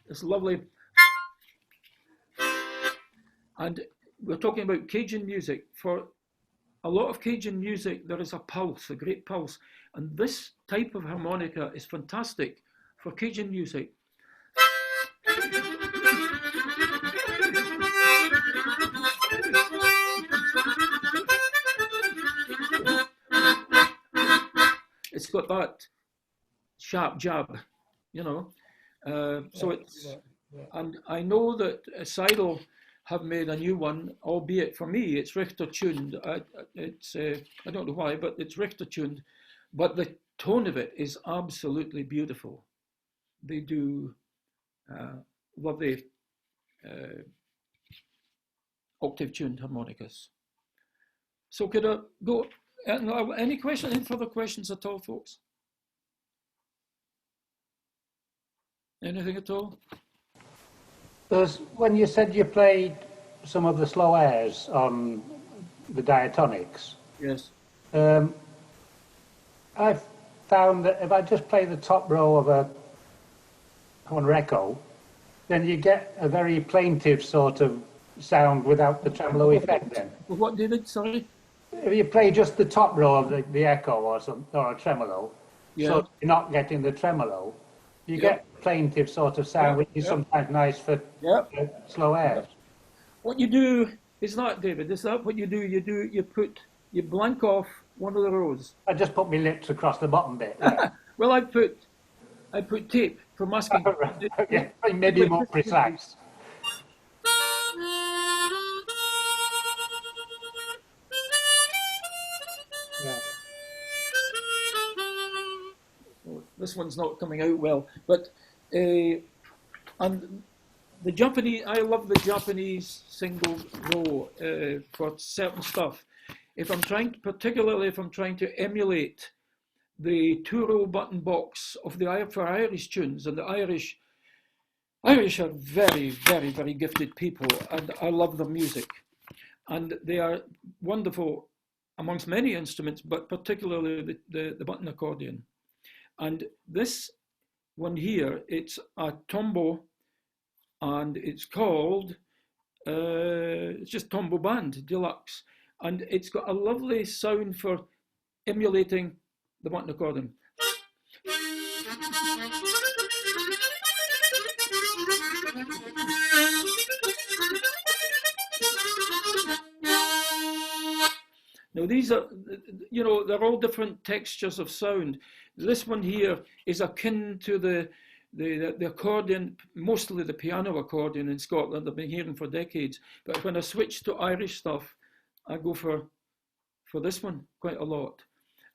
Speaker 1: this lovely, and we're talking about Cajun music. For a lot of Cajun music, there is a pulse, a great pulse, and this type of harmonica is fantastic for Cajun music. It's got that sharp jab, you know. So it's, and I know that Seidel have made a new one, albeit for me it's Richter tuned. I don't know why, but it's Richter tuned. But the tone of it is absolutely beautiful. They do lovely octave tuned harmonicas. So could I go? Any further questions at all, folks? Anything at all?
Speaker 3: When you said you played some of the slow airs on the diatonics,
Speaker 1: Yes.
Speaker 3: I've found that if I just play the top row of a Horner Echo, then you get a very plaintive sort of sound without the tremolo effect then.
Speaker 1: What, David? Sorry?
Speaker 3: If you play just the top row of the Echo or a tremolo,
Speaker 1: Yeah.
Speaker 3: so you're not getting the tremolo, you get plaintive sort of sound, which is sometimes nice for slow airs.
Speaker 1: What you do is that, David, is that what you do? You blank off one of the rows.
Speaker 3: I just put my lips across the bottom bit. Yeah.
Speaker 1: Well, I put tape for masking.
Speaker 3: Yeah, maybe more precise. Yeah.
Speaker 1: This one's not coming out well, but and the Japanese, I love the Japanese single row for certain stuff. Particularly if I'm trying to emulate the two-row button box of for Irish tunes, and the Irish are very, very, very gifted people, and I love their music, and they are wonderful amongst many instruments, but particularly the button accordion. And this one here, it's a tombo, and it's called, it's just Tombo Band Deluxe. And it's got a lovely sound for emulating the button accordion. Now these are, they're all different textures of sound. This one here is akin to the accordion, mostly the piano accordion in Scotland. I've been hearing for decades. But when I switch to Irish stuff, I go for this one quite a lot.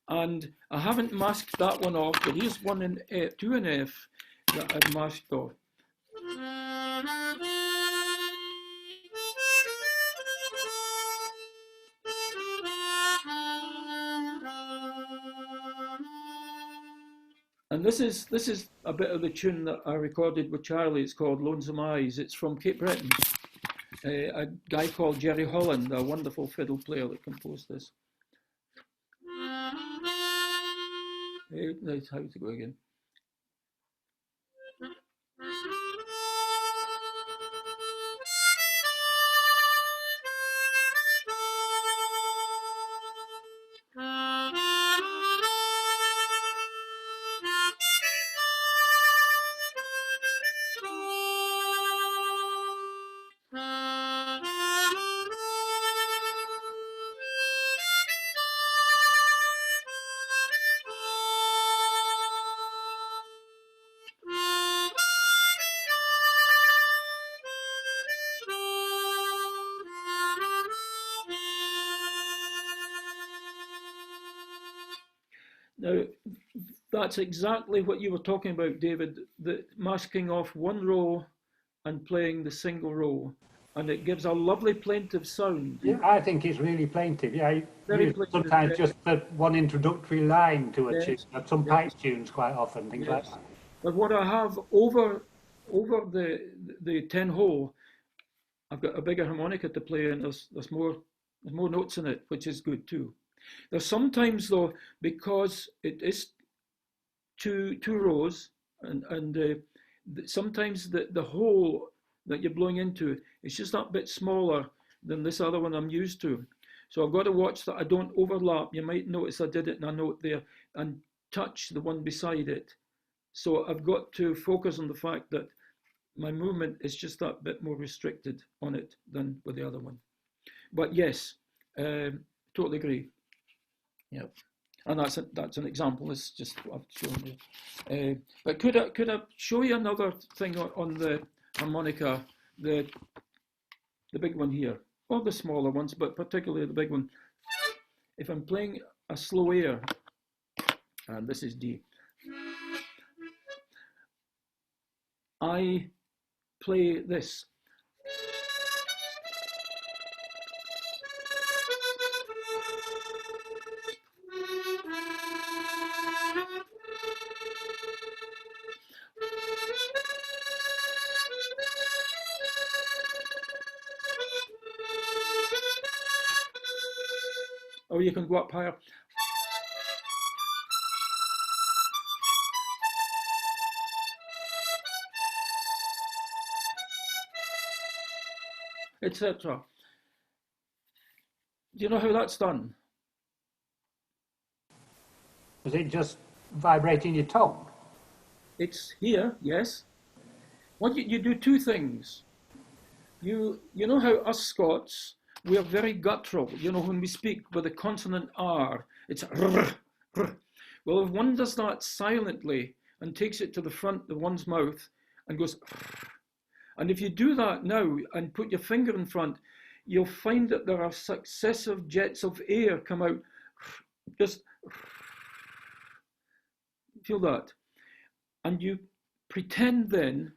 Speaker 1: And I haven't masked that one off, but here's one in F, two in F that I've masked off. And this is a bit of the tune that I recorded with Charlie. It's called Lonesome Eyes. It's from Cape Breton. A guy called Jerry Holland, a wonderful fiddle player that composed this. How to go again? Now, that's exactly what you were talking about, David, the masking off one row and playing the single row. And it gives a lovely plaintive sound.
Speaker 3: Yeah, I think it's really plaintive. Yeah, sometimes just put one introductory line to a tune, some pipe tunes quite often, things like that.
Speaker 1: But what I have over the 10 hole, I've got a bigger harmonica to play, and there's more notes in it, which is good too. There's sometimes though, because it is two rows, and sometimes the hole that you're blowing into is just that bit smaller than this other one I'm used to. So I've got to watch that I don't overlap. You might notice I did it in a note there and touch the one beside it. So I've got to focus on the fact that my movement is just that bit more restricted on it than with the other one. But yes, totally agree. Yeah, and that's an example. It's just what I've shown you. But could I show you another thing on the harmonica, the big one here, or the smaller ones, but particularly the big one. If I'm playing a slow air, and this is D, I play this. or you can go up higher. Etc. Do you know how that's done?
Speaker 3: Was it just vibrating your tongue?
Speaker 1: It's here, yes. What you do two things. You know how us Scots, we are very guttural. You know, when we speak with the consonant R, it's rrr, rrr. Well, if one does that silently and takes it to the front of one's mouth and goes rrr, and if you do that now and put your finger in front, you'll find that there are successive jets of air come out. Just feel that. And you pretend then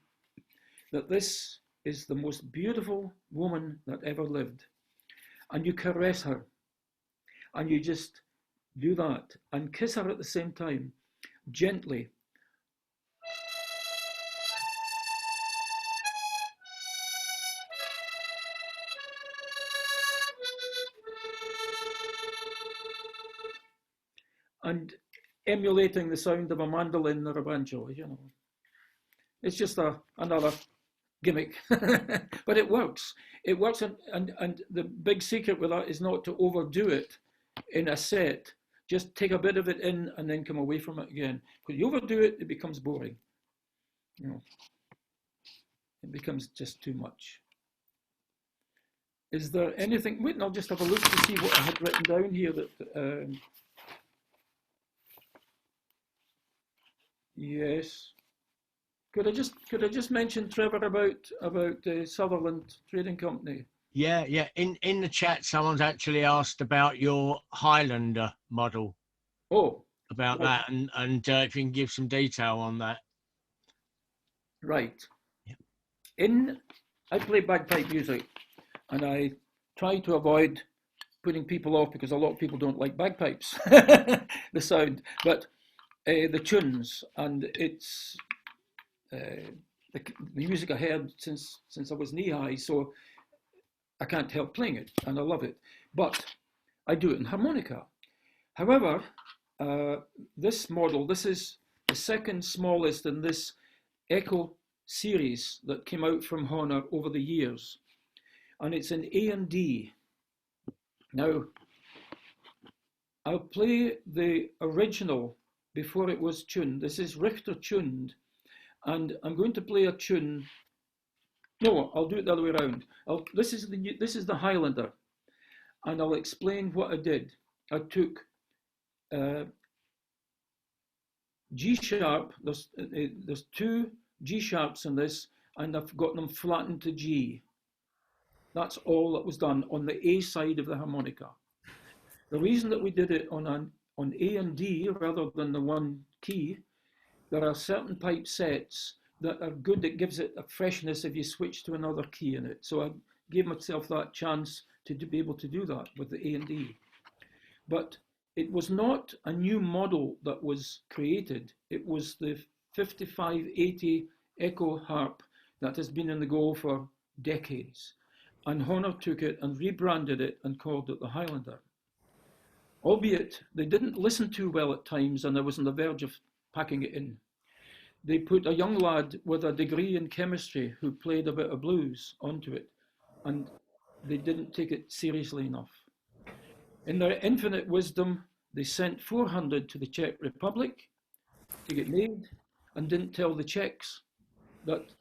Speaker 1: that this is the most beautiful woman that ever lived. And you caress her. And you just do that and kiss her at the same time, gently. And emulating the sound of a mandolin or a banjo, you know. It's just another gimmick, but it works. It works, and the big secret with that is not to overdo it in a set. Just take a bit of it in and then come away from it again. When you overdo it, it becomes boring. You know, it becomes just too much. Is there anything? Wait, I'll just have a look to see what I had written down here. That yes. Could I just mention, Trevor, about the Sutherland Trading Company?
Speaker 2: Yeah. In the chat, someone's actually asked about your Highlander model.
Speaker 1: Oh,
Speaker 2: about that, and if you can give some detail on that.
Speaker 1: Right.
Speaker 2: Yeah.
Speaker 1: I play bagpipe music, and I try to avoid putting people off because a lot of people don't like bagpipes, the sound, but the tunes, and it's the music I heard since I was knee high, so I can't help playing it, and I love it. But I do it in harmonica. However, this model, this is the second smallest in this Echo series that came out from Honor over the years, and it's in A and D. Now, I'll play the original before it was tuned. This is Richter tuned, and I'm going to play a tune. No, I'll do it the other way around. This is the Highlander, and I'll explain what I did. I took G sharp. There's two G sharps in this, and I've got them flattened to G. That's all that was done on the A side of the harmonica. The reason that we did it on A and D rather than the one key, there are certain pipe sets that are good, that gives it a freshness if you switch to another key in it. So I gave myself that chance to be able to do that with the A and D. But it was not a new model that was created. It was the 5580 Echo harp that has been in the go for decades. And Honor took it and rebranded it and called it the Highlander. Albeit they didn't listen too well at times, and I was on the verge of packing it in. They put a young lad with a degree in chemistry who played a bit of blues onto it, and they didn't take it seriously enough. In their infinite wisdom, they sent 400 to the Czech Republic to get made, and didn't tell the Czechs that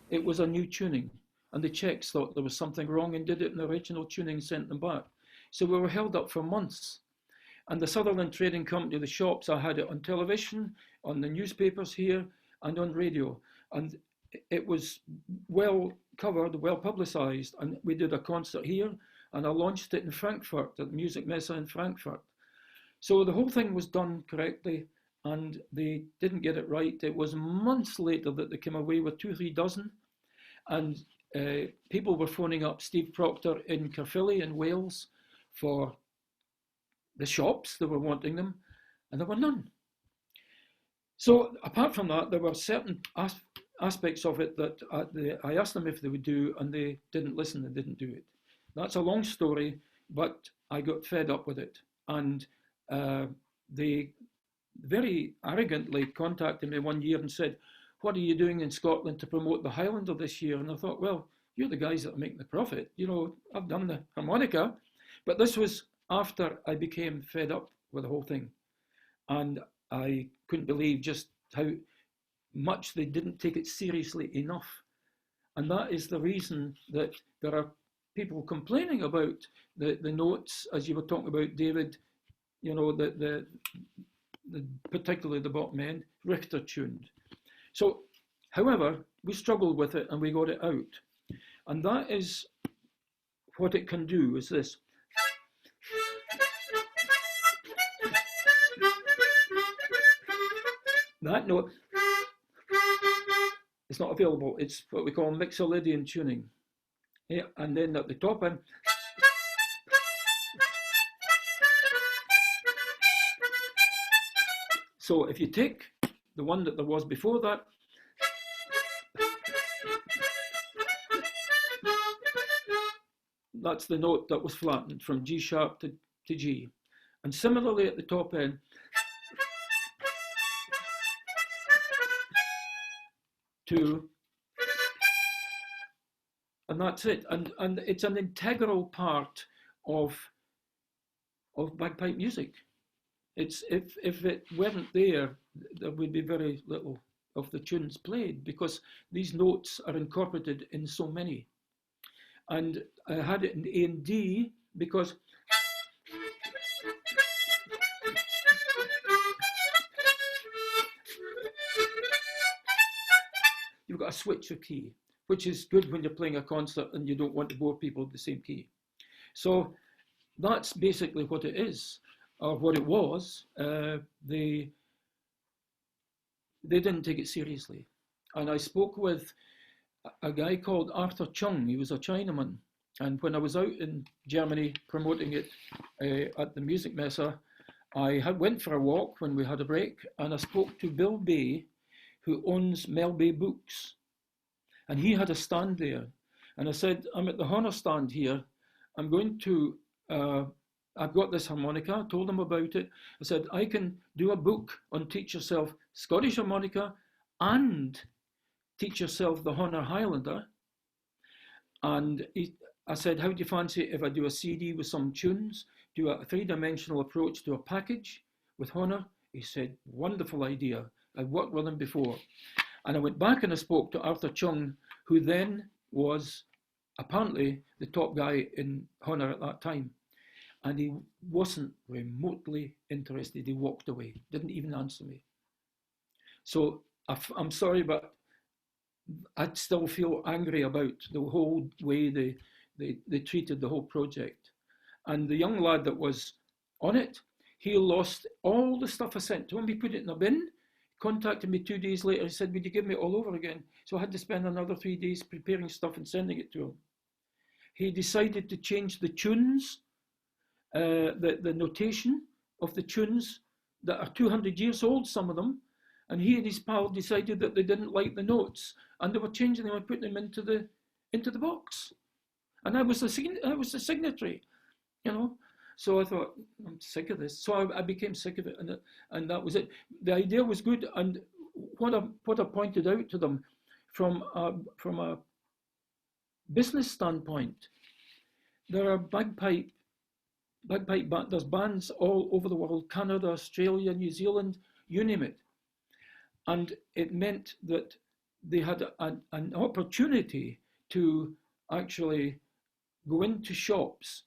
Speaker 1: it was a new tuning. And the Czechs thought there was something wrong and did it in the original tuning and sent them back. So we were held up for months. And the Sutherland Trading Company, the shops, I had it on television, on the newspapers here, and on radio. And it was well covered, well publicized. And we did a concert here, and I launched it in Frankfurt, at the Music Messe in Frankfurt. So the whole thing was done correctly, and they didn't get it right. It was months later that they came away with 2 or 3 dozen. And people were phoning up Steve Proctor in Caerphilly in Wales for the shops. They were wanting them, and there were none. So apart from that, there were certain aspects of it that I asked them if they would do, and they didn't listen, they didn't do it. That's a long story, but I got fed up with it. And they very arrogantly contacted me one year and said, "What are you doing in Scotland to promote the Highlander this year?" And I thought, well, you're the guys that are making the profit. You know, I've done the harmonica. But this was after I became fed up with the whole thing. And I couldn't believe just how much they didn't take it seriously enough. And that is the reason that there are people complaining about the notes, as you were talking about, David, you know, the particularly the bottom end, Richter tuned. So, however, we struggled with it and we got it out. And that is what it can do, is this. That note is not available. It's what we call Mixolydian tuning. Yeah, and then at the top end, so if you take the one that there was before that, that's the note that was flattened from G sharp to G. And similarly at the top end, to, and that's it. And it's an integral part of bagpipe music. It's if it weren't there, there would be very little of the tunes played, because these notes are incorporated in so many. And I had it in A and D because you've got a switcher key, which is good when you're playing a concert and you don't want to bore people with the same key. So that's basically what it is, or what it was. They didn't take it seriously. And I spoke with a guy called Arthur Chung. He was a Chinaman. And when I was out in Germany promoting it at the Music Messe, I went for a walk when we had a break, and I spoke to Bill Bay, who owns Mel Bay Books. And he had a stand there. And I said, I'm at the Honor stand here. I'm going to, I've got this harmonica. I told him about it. I said, I can do a book on teach yourself Scottish harmonica and teach yourself the Honor Highlander. And I said, how do you fancy it if I do a CD with some tunes, do a three-dimensional approach to a package with Honor? He said, wonderful idea. I've worked with him before. And I went back and I spoke to Arthur Chung, who then was apparently the top guy in Honor at that time. And he wasn't remotely interested. He walked away, didn't even answer me. So I'm sorry, but I'd still feel angry about the whole way they treated the whole project. And the young lad that was on it, he lost all the stuff I sent to him. He put it in a bin, contacted me 2 days later. He said, would you give me it all over again? So I had to spend another 3 days preparing stuff and sending it to him. He decided to change the tunes, the notation of the tunes that are 200 years old, some of them. And he and his pal decided that they didn't like the notes, and they were changing them and putting them into the box. And I was the signatory, you know. So I thought, I'm sick of this. So I became sick of it, and that was it. The idea was good, and what I pointed out to them from a business standpoint, there are there's bands all over the world, Canada, Australia, New Zealand, you name it. And it meant that they had an opportunity to actually go into shops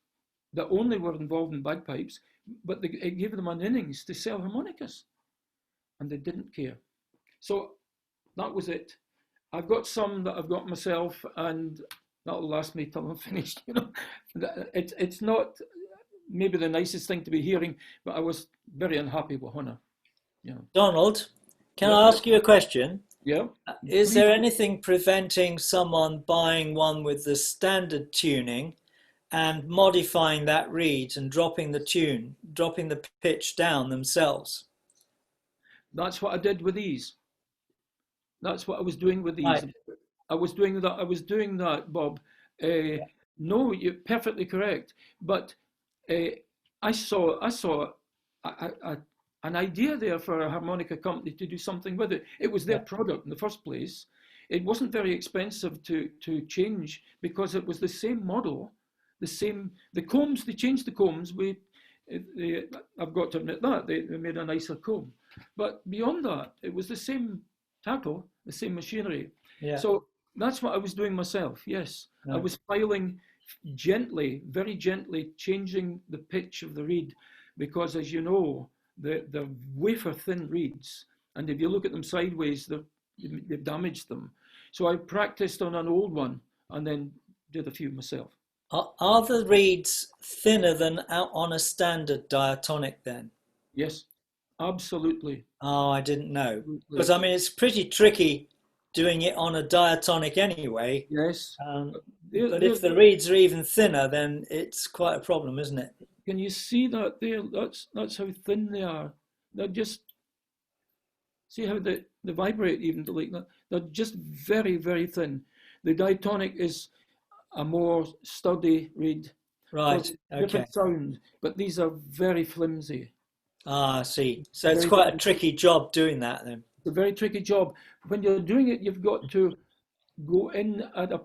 Speaker 1: that only were involved in bagpipes, but it gave them an innings to sell harmonicas, and they didn't care. So that was it. I've got some that I've got myself, and that'll last me till I'm finished. You know, it's not maybe the nicest thing to be hearing, but I was very unhappy with Honor. You know.
Speaker 4: Donald, can I ask you a question?
Speaker 1: Yeah.
Speaker 4: Is there anything preventing someone buying one with the standard tuning and modifying that reed and dropping the pitch down themselves?
Speaker 1: That's what I did with these. That's what I was doing with these. Right. I was doing that, Bob. No, you're perfectly correct. But I saw an idea there for a harmonica company to do something with it. It was their product in the first place. It wasn't very expensive to change because it was the same model, the combs. They changed the combs. I've got to admit that they made a nicer comb, but beyond that, it was the same tackle, the same machinery.
Speaker 4: Yeah.
Speaker 1: So that's what I was doing myself. Yes, I was filing gently, very gently, changing the pitch of the reed, because as you know, they're wafer thin reeds, and if you look at them sideways, they've damaged them. So I practiced on an old one and then did a few myself.
Speaker 4: Are the reeds thinner than out on a standard diatonic then?
Speaker 1: Yes, absolutely.
Speaker 4: Oh, I didn't know. Because I mean, it's pretty tricky doing it on a diatonic anyway.
Speaker 1: Yes.
Speaker 4: But if the reeds are even thinner, then it's quite a problem, isn't it?
Speaker 1: Can you see that there? That's how thin they are. They're just, see how they vibrate even like that. They're just very, very thin. The diatonic is a more sturdy reed.
Speaker 4: Right. Okay.
Speaker 1: Different sound, but these are very flimsy.
Speaker 4: Ah, I see. So it's quite a tricky job doing that then.
Speaker 1: It's a very tricky job. When you're doing it, you've got to go in at a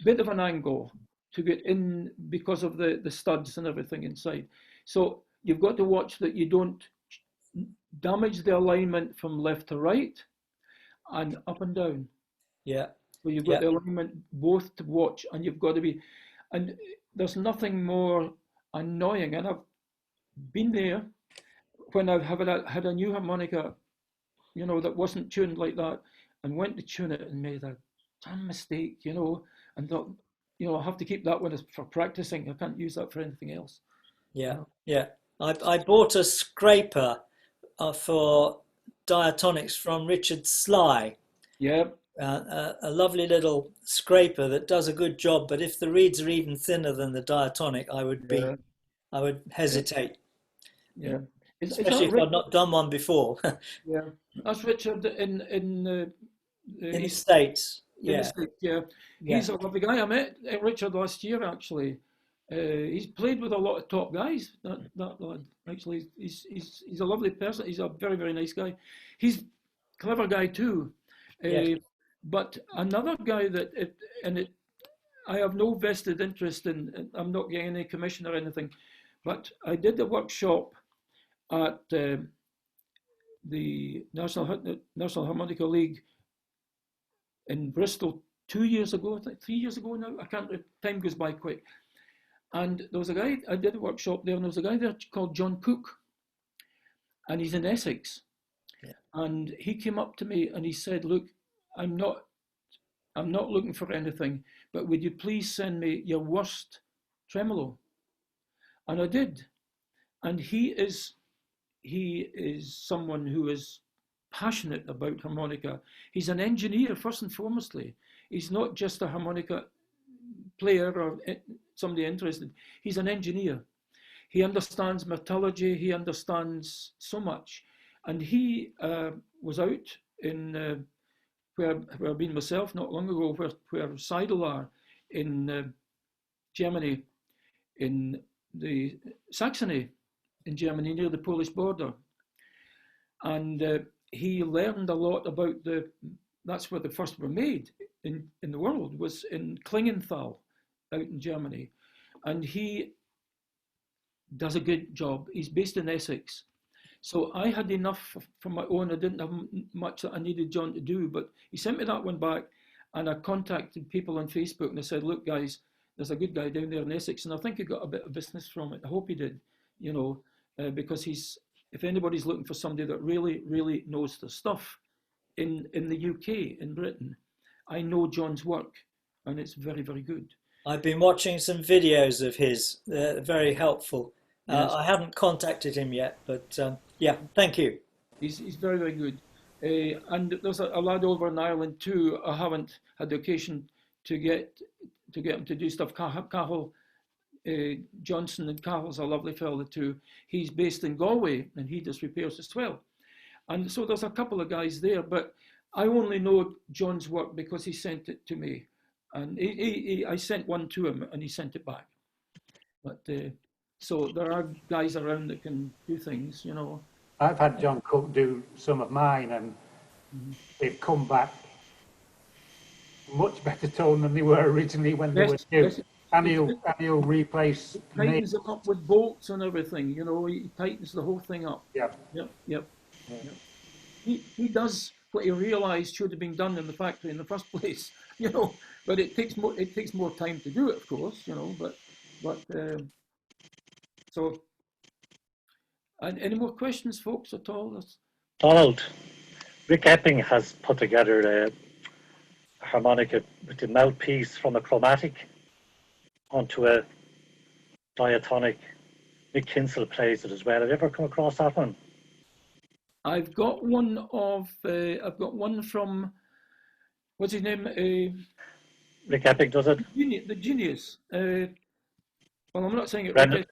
Speaker 1: bit of an angle to get in because of the studs and everything inside. So you've got to watch that you don't damage the alignment from left to right and up and down.
Speaker 4: Yeah.
Speaker 1: So you've got the alignment both to watch, and you've got to be, and there's nothing more annoying, and I've been there when I've had a new harmonica, you know, that wasn't tuned like that, and went to tune it and made a damn mistake, you know, and thought, you know, I have to keep that one for practicing. I can't use that for anything else.
Speaker 4: Yeah, yeah. I bought a scraper for diatonics from Richard Sly.
Speaker 1: Yeah.
Speaker 4: A lovely little scraper that does a good job, but if the reeds are even thinner than the diatonic, I would hesitate.
Speaker 1: Yeah.
Speaker 4: Especially if I've not done one before.
Speaker 1: Yeah, that's Richard in
Speaker 4: the States. Yeah.
Speaker 1: States, yeah. He's a lovely guy. I met Richard last year actually. He's played with a lot of top guys. That lad, actually, he's a lovely person. He's a very, very nice guy. He's a clever guy too. But another guy I have no vested interest in. I'm not getting any commission or anything. But I did a workshop at the National Harmonica League in Bristol 2 years ago, I think 3 years ago now. I can't. Time goes by quick. And there was a guy. I did a workshop there, and there was a guy there called John Cook, and he's in Essex. Yeah. And he came up to me and he said, "Look, I'm not looking for anything, but would you please send me your worst tremolo?" And I did. And he is someone who is passionate about harmonica. He's an engineer first and foremostly. He's not just a harmonica player or somebody interested. He's an engineer. He understands metallurgy. He understands so much. And he was out in where I've been myself not long ago, where Seidel are in Germany, in the Saxony in Germany near the Polish border. And he learned a lot about that's where the first were made in the world, was in Klingenthal out in Germany. And he does a good job. He's based in Essex. So I had enough for my own. I didn't have much that I needed John to do, but he sent me that one back, and I contacted people on Facebook and I said, "Look guys, there's a good guy down there in Essex," and I think he got a bit of business from it. I hope he did, you know, because if anybody's looking for somebody that really, really knows their stuff in the UK, in Britain, I know John's work, and it's very, very good.
Speaker 4: I've been watching some videos of his. They're very helpful. Yes. I haven't contacted him yet, but yeah, thank you.
Speaker 1: He's very, very good. And there's a lad over in Ireland too. I haven't had the occasion to get him to do stuff. Cahill Johnson, and Cahill's a lovely fellow too. He's based in Galway and he does repairs as well. And so there's a couple of guys there, but I only know John's work because he sent it to me. And I sent one to him and he sent it back. But So there are guys around that can do things,
Speaker 3: I've had John Cook do some of mine, and they've come back much better tone than they were originally when they were
Speaker 1: Yes,
Speaker 3: new.
Speaker 1: yes.
Speaker 3: And he'll replace
Speaker 1: Tightens them up with bolts and everything, he tightens the whole thing up.
Speaker 3: Yeah.
Speaker 1: Yep. He does what he realised should have been done in the factory in the first place, but it takes more time to do it, of course, so, and any more questions, folks, at all?
Speaker 7: Donald, Rick Epping has put together a harmonica with the mouthpiece from a chromatic onto a diatonic. Nick Kinsell plays it as well. Have you ever come across that one?
Speaker 1: I've got one from, what's his name?
Speaker 7: Rick Epping does it?
Speaker 1: The genius. Well, I'm not saying it
Speaker 7: Brendan,
Speaker 1: right.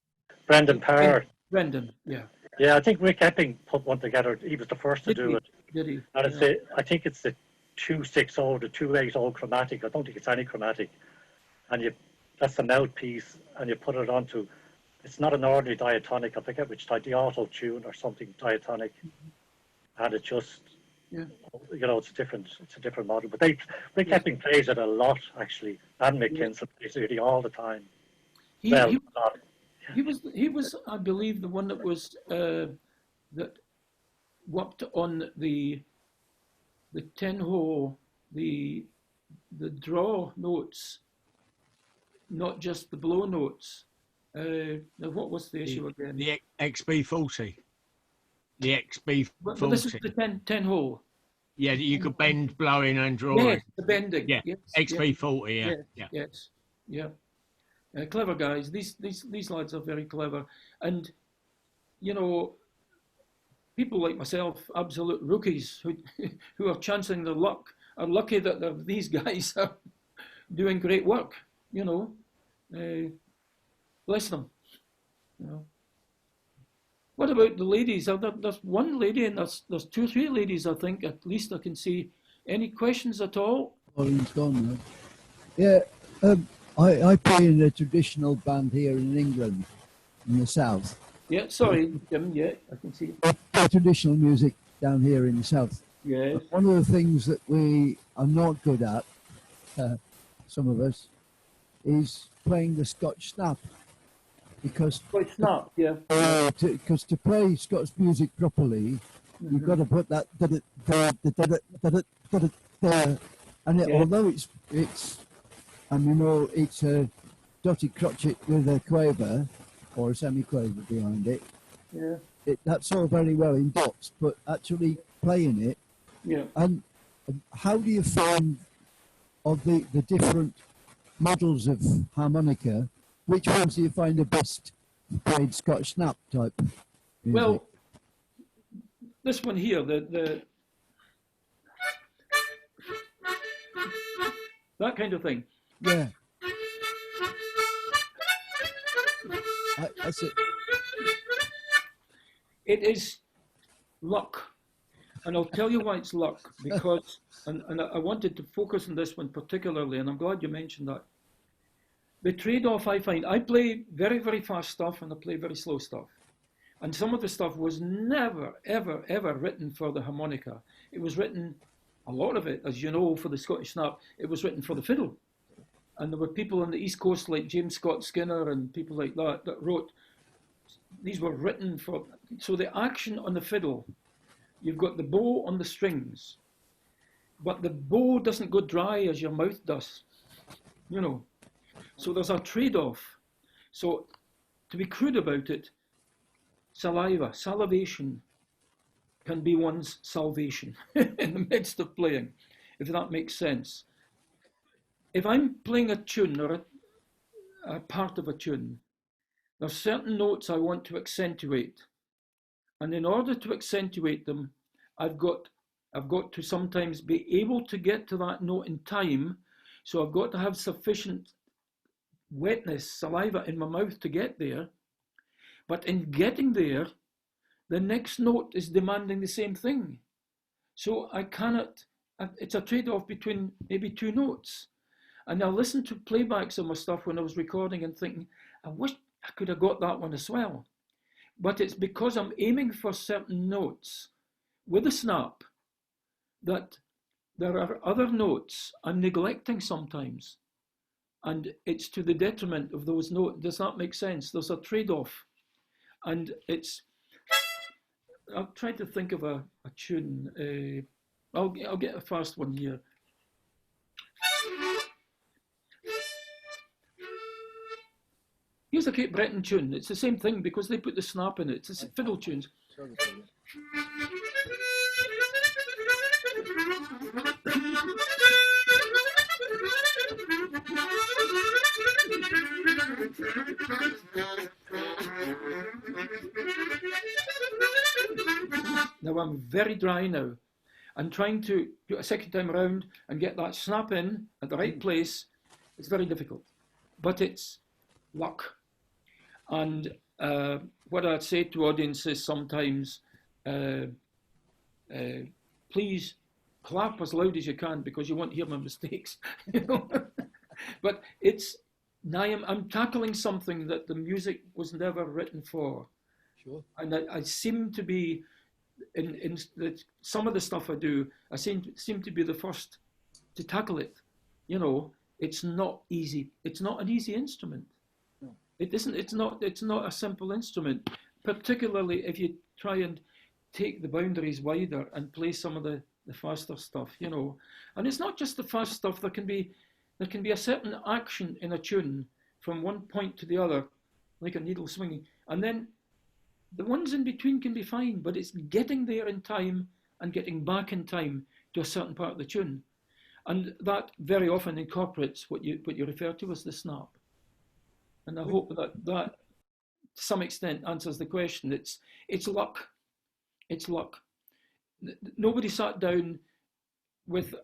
Speaker 7: Brendan Power.
Speaker 1: Brendan, yeah.
Speaker 7: Yeah, I think Rick Epping put one together. He was the first to do it.
Speaker 1: Did he?
Speaker 7: And I think it's the 260, the 280 chromatic. I don't think it's any chromatic. And that's the mouthpiece, and you put it onto. It's not an ordinary diatonic. I forget which type, the auto tune or something diatonic, and it just, it's a different model. But Rick Epping plays it a lot actually, and Mick Kinsell plays it all the time.
Speaker 1: He was, I believe, the one that was that worked on the tenho, the draw notes, not just the blow notes. Now, what was the issue again?
Speaker 2: The XB40. The XB40.
Speaker 1: But this is the tenho.
Speaker 2: Yeah, you could bend, blowing, and drawing.
Speaker 1: Yes, the bending.
Speaker 2: Yeah,
Speaker 1: yes,
Speaker 2: XB40.
Speaker 1: Yeah. Clever guys. These lads are very clever, and people like myself, absolute rookies who are chancing their luck, are lucky that these guys are doing great work. Bless them. What about the ladies? There's one lady, and there's 2 or 3 ladies, I think, at least I can see. Any questions at all?
Speaker 5: Pauline's gone now. Yeah, I play in a traditional band here in England, in the south.
Speaker 1: Yeah, sorry, Jim. Yeah, I can see.
Speaker 5: Traditional music down here in the south.
Speaker 1: Yeah.
Speaker 5: But one of the things that we are not good at, some of us, is playing the Scotch snap. Because to play Scots music properly, you've got to put that and although it's a dotted crotchet with a quaver or a semi-quaver behind it.
Speaker 1: Yeah.
Speaker 5: That's all very well in dots, but actually playing it.
Speaker 1: Yeah.
Speaker 5: And how do you find of the different models of harmonica? Which ones do you find the best played Scotch snap type music?
Speaker 1: Well, this one here, the that kind of thing.
Speaker 5: Yeah. That's it.
Speaker 1: It is luck. And I'll tell you why it's luck, because, and I wanted to focus on this one particularly, and I'm glad you mentioned that. The trade-off I find, I play very, very fast stuff and I play very slow stuff. And some of the stuff was never, ever, ever written for the harmonica. It was written, a lot of it, as you know, for the Scottish snap, it was written for the fiddle. And there were people on the East Coast like James Scott Skinner and people like that wrote, these were written for, so the action on the fiddle, you've got the bow on the strings, but the bow doesn't go dry as your mouth does, So there's a trade-off. So to be crude about it, salivation can be one's salvation in the midst of playing, if that makes sense. If I'm playing a tune or a part of a tune, there's certain notes I want to accentuate. And in order to accentuate them, I've got to sometimes be able to get to that note in time. So I've got to have sufficient wetness, saliva in my mouth to get there. But in getting there, the next note is demanding the same thing. So I cannot, it's a trade-off between maybe 2 notes. And I listened to playbacks of my stuff when I was recording and thinking, I wish I could have got that one as well. But it's because I'm aiming for certain notes with a snap that there are other notes I'm neglecting sometimes. And it's to the detriment of those notes. Does that make sense? There's a trade-off. And I'll try to think of a tune. I'll get a fast one here. Here's a Cape Breton tune. It's the same thing because they put the snap in it. It's fiddle tunes. Now I'm very dry now. I'm trying to do it a second time around and get that snap in at the right place. It's very difficult, but it's luck. And what I'd say to audiences sometimes, please clap as loud as you can because you won't hear my mistakes. You know? But I'm tackling something that the music was never written for. Sure. And I seem to be, in some of the stuff I do, I seem to be the first to tackle it. You know, it's not easy. It's not an easy instrument. No. It isn't. It's not a simple instrument, particularly if you try and take the boundaries wider and play some of the faster stuff. You know, and it's not just the fast stuff. There can be a certain action in a tune from one point to the other, like a needle swinging, and then the ones in between can be fine, but it's getting there in time and getting back in time to a certain part of the tune. And that very often incorporates what you refer to as the snap. And I hope that to some extent answers the question. It's luck. It's luck. Nobody sat down with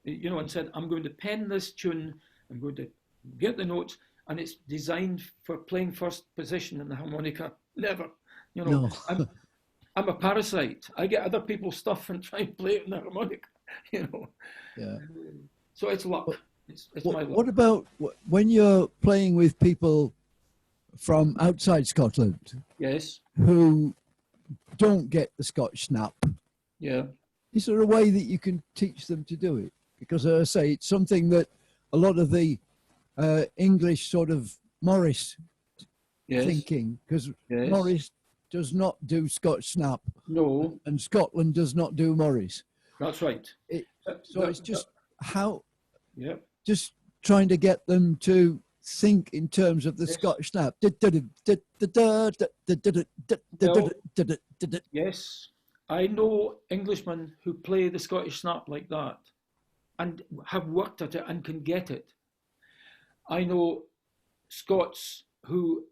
Speaker 1: and said, I'm going to pen this tune, I'm going to get the notes, and it's designed for playing first position in the harmonica. Never. You know, no. I'm a parasite. I get other people's stuff and try and play it in the harmonica, you know. Yeah. So it's luck. It's my luck.
Speaker 5: What about when you're playing with people from outside Scotland?
Speaker 1: Yes.
Speaker 5: Who don't get the Scotch snap?
Speaker 1: Yeah.
Speaker 5: Is there a way that you can teach them to do it? Because as I say, it's something that a lot of the English sort of Morris thinking, because Morris does not do Scotch snap.
Speaker 1: No.
Speaker 5: And Scotland does not do Morris.
Speaker 1: That's right.
Speaker 5: It's just how, just trying to get them to think in terms of the Scotch snap.
Speaker 1: Yes, I know Englishmen who play the Scottish snap like that and have worked at it and can get it. I know Scots who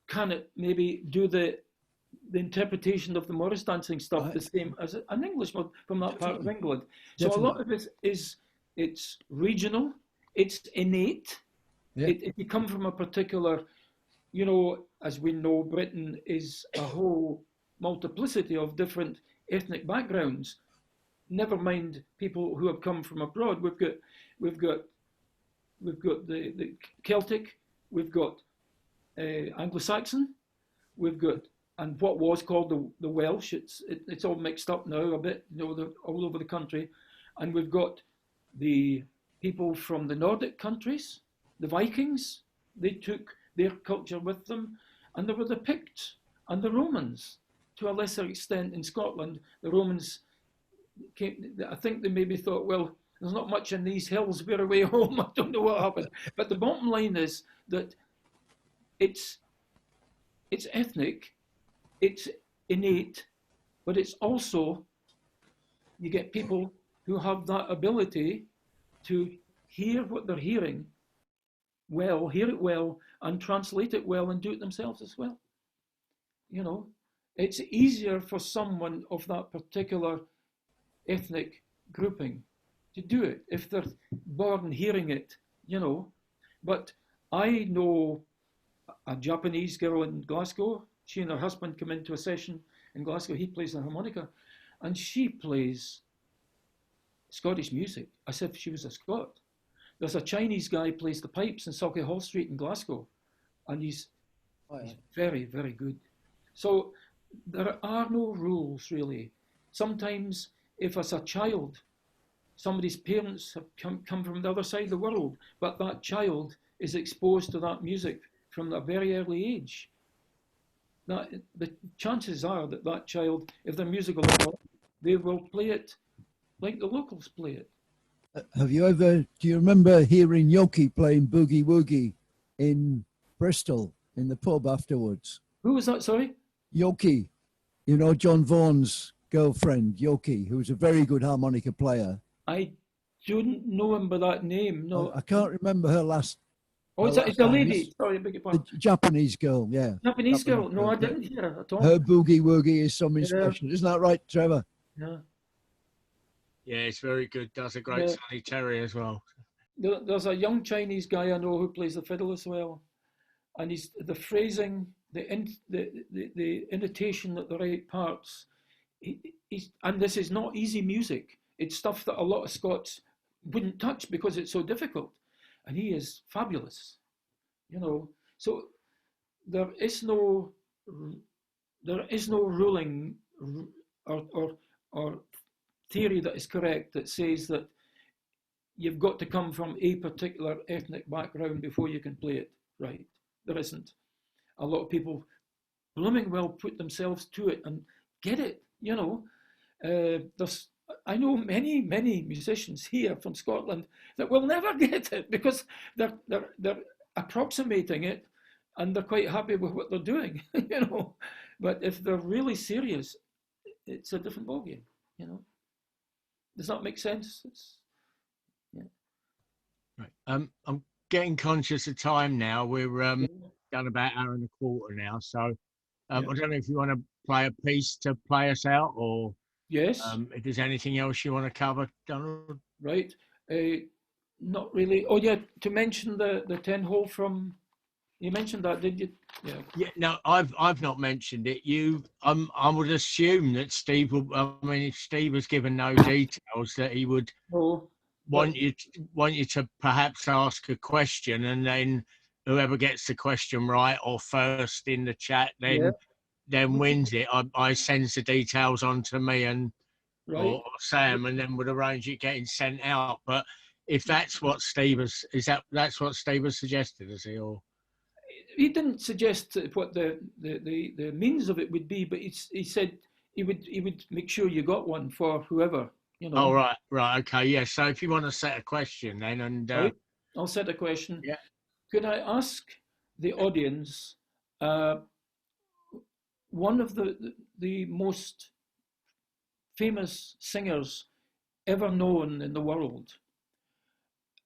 Speaker 1: cannot maybe do the interpretation of the Morris dancing stuff the same as an Englishman from that part of England. So a lot of it it's regional, it's innate. If you come from a particular, you know, as we know, Britain is a whole multiplicity of different ethnic backgrounds. Never mind people who have come from abroad. We've got the Celtic, we've got Anglo-Saxon, we've got, and what was called the Welsh. It's all mixed up now a bit, you know, all over the country, and we've got the people from the Nordic countries, the Vikings. They took their culture with them, and there were the Picts and the Romans to a lesser extent in Scotland. The Romans came, I think they maybe thought, well, there's not much in these hills, we're away home. I don't know what happened. But the bottom line is that it's ethnic, it's innate, but it's also, you get people who have that ability to hear what they're hearing well, hear it well, and translate it well and do it themselves as well. You know, it's easier for someone of that particular ethnic grouping to do it if they're born hearing it, you know. But I know a Japanese girl in Glasgow. She and her husband come into a session in Glasgow. He plays the harmonica and she plays Scottish music as if she was a Scot. There's a Chinese guy plays the pipes in Sulky Hall Street in Glasgow, and he's He's very, very good. So there are no rules really. Sometimes if as a child, somebody's parents have come from the other side of the world, but that child is exposed to that music from a very early age, that the chances are that that child, if they're musical at all, they will play it like the locals play it.
Speaker 5: Do you remember hearing Yoki playing Boogie Woogie in Bristol in the pub afterwards?
Speaker 1: Who was that, sorry?
Speaker 5: Yoki, you know, John Vaughan's girlfriend, Yoki, who was a very good harmonica player.
Speaker 1: I don't know him by that name, no.
Speaker 5: I can't remember her last.
Speaker 1: Oh, it's a lady. Sorry, I beg your pardon.
Speaker 5: The Japanese girl, yeah.
Speaker 1: Japanese girl. No, I didn't hear her at all.
Speaker 5: Her Boogie Woogie is something special. Isn't that right, Trevor?
Speaker 1: Yeah.
Speaker 2: Yeah, it's very good. Does a great Sonny Terry as well.
Speaker 1: There's a young Chinese guy I know who plays the fiddle as well, and he's the phrasing, the intonation at the right parts. And this is not easy music. It's stuff that a lot of Scots wouldn't touch because it's so difficult, and he is fabulous. You know, so there is no ruling or theory that is correct that says that you've got to come from a particular ethnic background before you can play it right. There isn't. A lot of people blooming well put themselves to it and get it, you know. I know many musicians here from Scotland that will never get it because they're approximating it and they're quite happy with what they're doing, you know. But if they're really serious, it's a different ballgame, you know. Does that make sense?
Speaker 2: Right. I'm getting conscious of time now. We're done about an hour and a quarter now. So I don't know if you want to play a piece to play us out, or
Speaker 1: yes.
Speaker 2: If there's anything else you want to cover, Donald.
Speaker 1: Right. Not really. Oh yeah, to mention the 10-hole from. You mentioned that, did you? Yeah.
Speaker 2: Yeah. No, I've not mentioned it. I would assume that Steve will. I mean, if Steve has given no details, that he would want you to perhaps ask a question, and then whoever gets the question right or first in the chat then wins it. I sends the details on to me and or Sam, and then would arrange it getting sent out. But if that's what Steve has, that's what Steve has suggested, is he? Or
Speaker 1: he didn't suggest what the means of it would be, but he said he would make sure you got one for whoever, you know.
Speaker 2: Oh right, okay, yeah. So if you want to set a question then, and
Speaker 1: I'll set a question.
Speaker 2: Yeah.
Speaker 1: Could I ask the audience one of the most famous singers ever known in the world?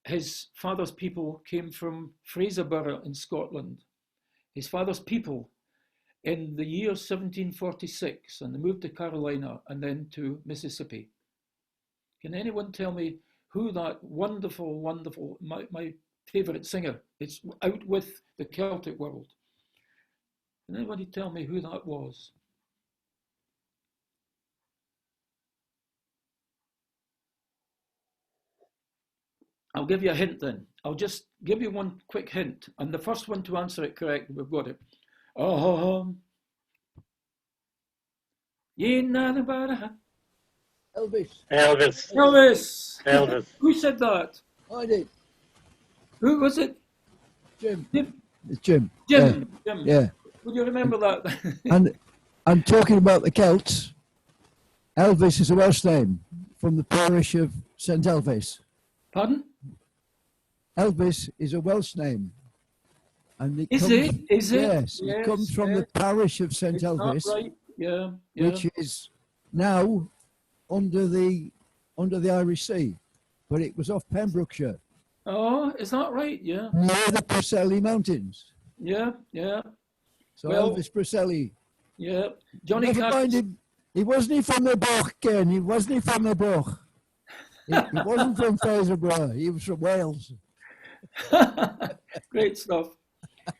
Speaker 1: His father's people came from Fraserburgh in Scotland. His father's people in the year 1746, and they moved to Carolina and then to Mississippi. Can anyone tell me who that wonderful, my favorite singer, it's out with the Celtic world? Can anybody tell me who that was? I'll give you a hint then. I'll just give you one quick hint. And the first one to answer it correct, we've got it. Elvis. Who said that?
Speaker 5: I did.
Speaker 1: Who was it?
Speaker 5: Jim.
Speaker 1: It's
Speaker 5: Jim.
Speaker 1: Jim.
Speaker 5: Yeah.
Speaker 1: Would you remember
Speaker 5: that? and talking about the Celts, Elvis is a Welsh name from the parish of St Elvis.
Speaker 1: Pardon?
Speaker 5: Elvis is a Welsh name. And
Speaker 1: Is it?
Speaker 5: Yes, it comes from the parish of St Elvis,
Speaker 1: right? Yeah.
Speaker 5: which is now under the Irish Sea, but it was off Pembrokeshire.
Speaker 1: Oh, is that right? Yeah.
Speaker 5: Near the Preseli Mountains.
Speaker 1: Yeah.
Speaker 5: So Elvis Presley.
Speaker 1: Yeah. Johnny Cash.
Speaker 5: He wasn't from the Boch, Ken. He wasn't from the Boch. He wasn't from Fraserburgh. He was from Wales.
Speaker 1: Great stuff.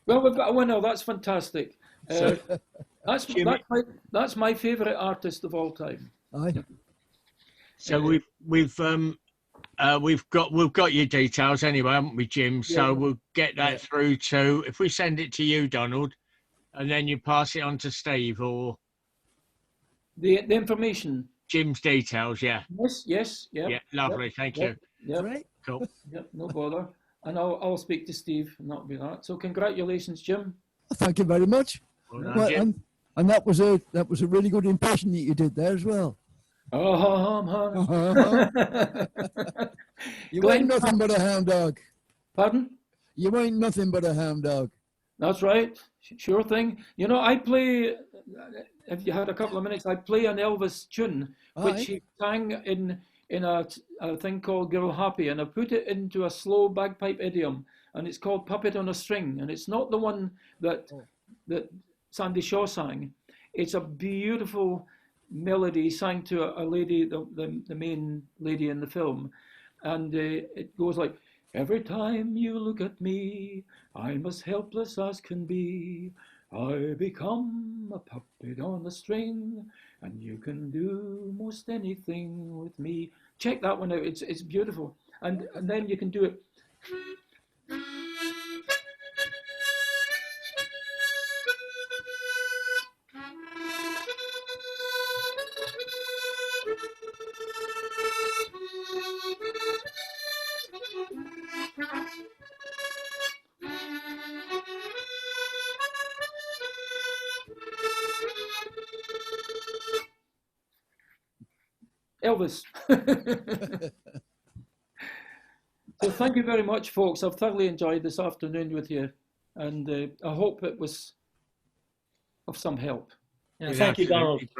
Speaker 1: Well, we've got a winner. That's fantastic. That's my favourite artist of all time.
Speaker 5: Aye.
Speaker 2: So we've got your details anyway, haven't we, Jim? So we'll get that through to. If we send it to you, Donald, and then you pass it on to Steve or
Speaker 1: the information.
Speaker 2: Jim's details. Yeah.
Speaker 1: Yes.
Speaker 2: Yeah. Lovely. Thank you.
Speaker 1: Yep.
Speaker 5: Great.
Speaker 2: Cool.
Speaker 1: Yep. No bother. And I'll speak to Steve, and that'll be that. So congratulations, Jim.
Speaker 5: Thank you very much.
Speaker 2: Well done,
Speaker 5: Well,
Speaker 2: Jim.
Speaker 5: and that was a really good impression that you did there as well. You ain't nothing but a hound dog.
Speaker 1: Pardon?
Speaker 5: You ain't nothing but a hound dog.
Speaker 1: That's right. Sure thing. You know, I play, if you had a couple of minutes, I play an Elvis tune, which he sang in a thing called Girl Happy, and I put it into a slow bagpipe idiom, and it's called Puppet on a String, and it's not the one that Sandy Shaw sang. It's a beautiful melody sang to a lady, the main lady in the film, and it goes like, every time you look at me, I'm as helpless as can be. I become a puppet on a string, and you can do most anything with me. Check that one out. It's beautiful, and then you can do it. Elvis. So thank you very much, folks. I've thoroughly enjoyed this afternoon with you, and I hope it was of some help.
Speaker 4: Yeah, thank you, Donald.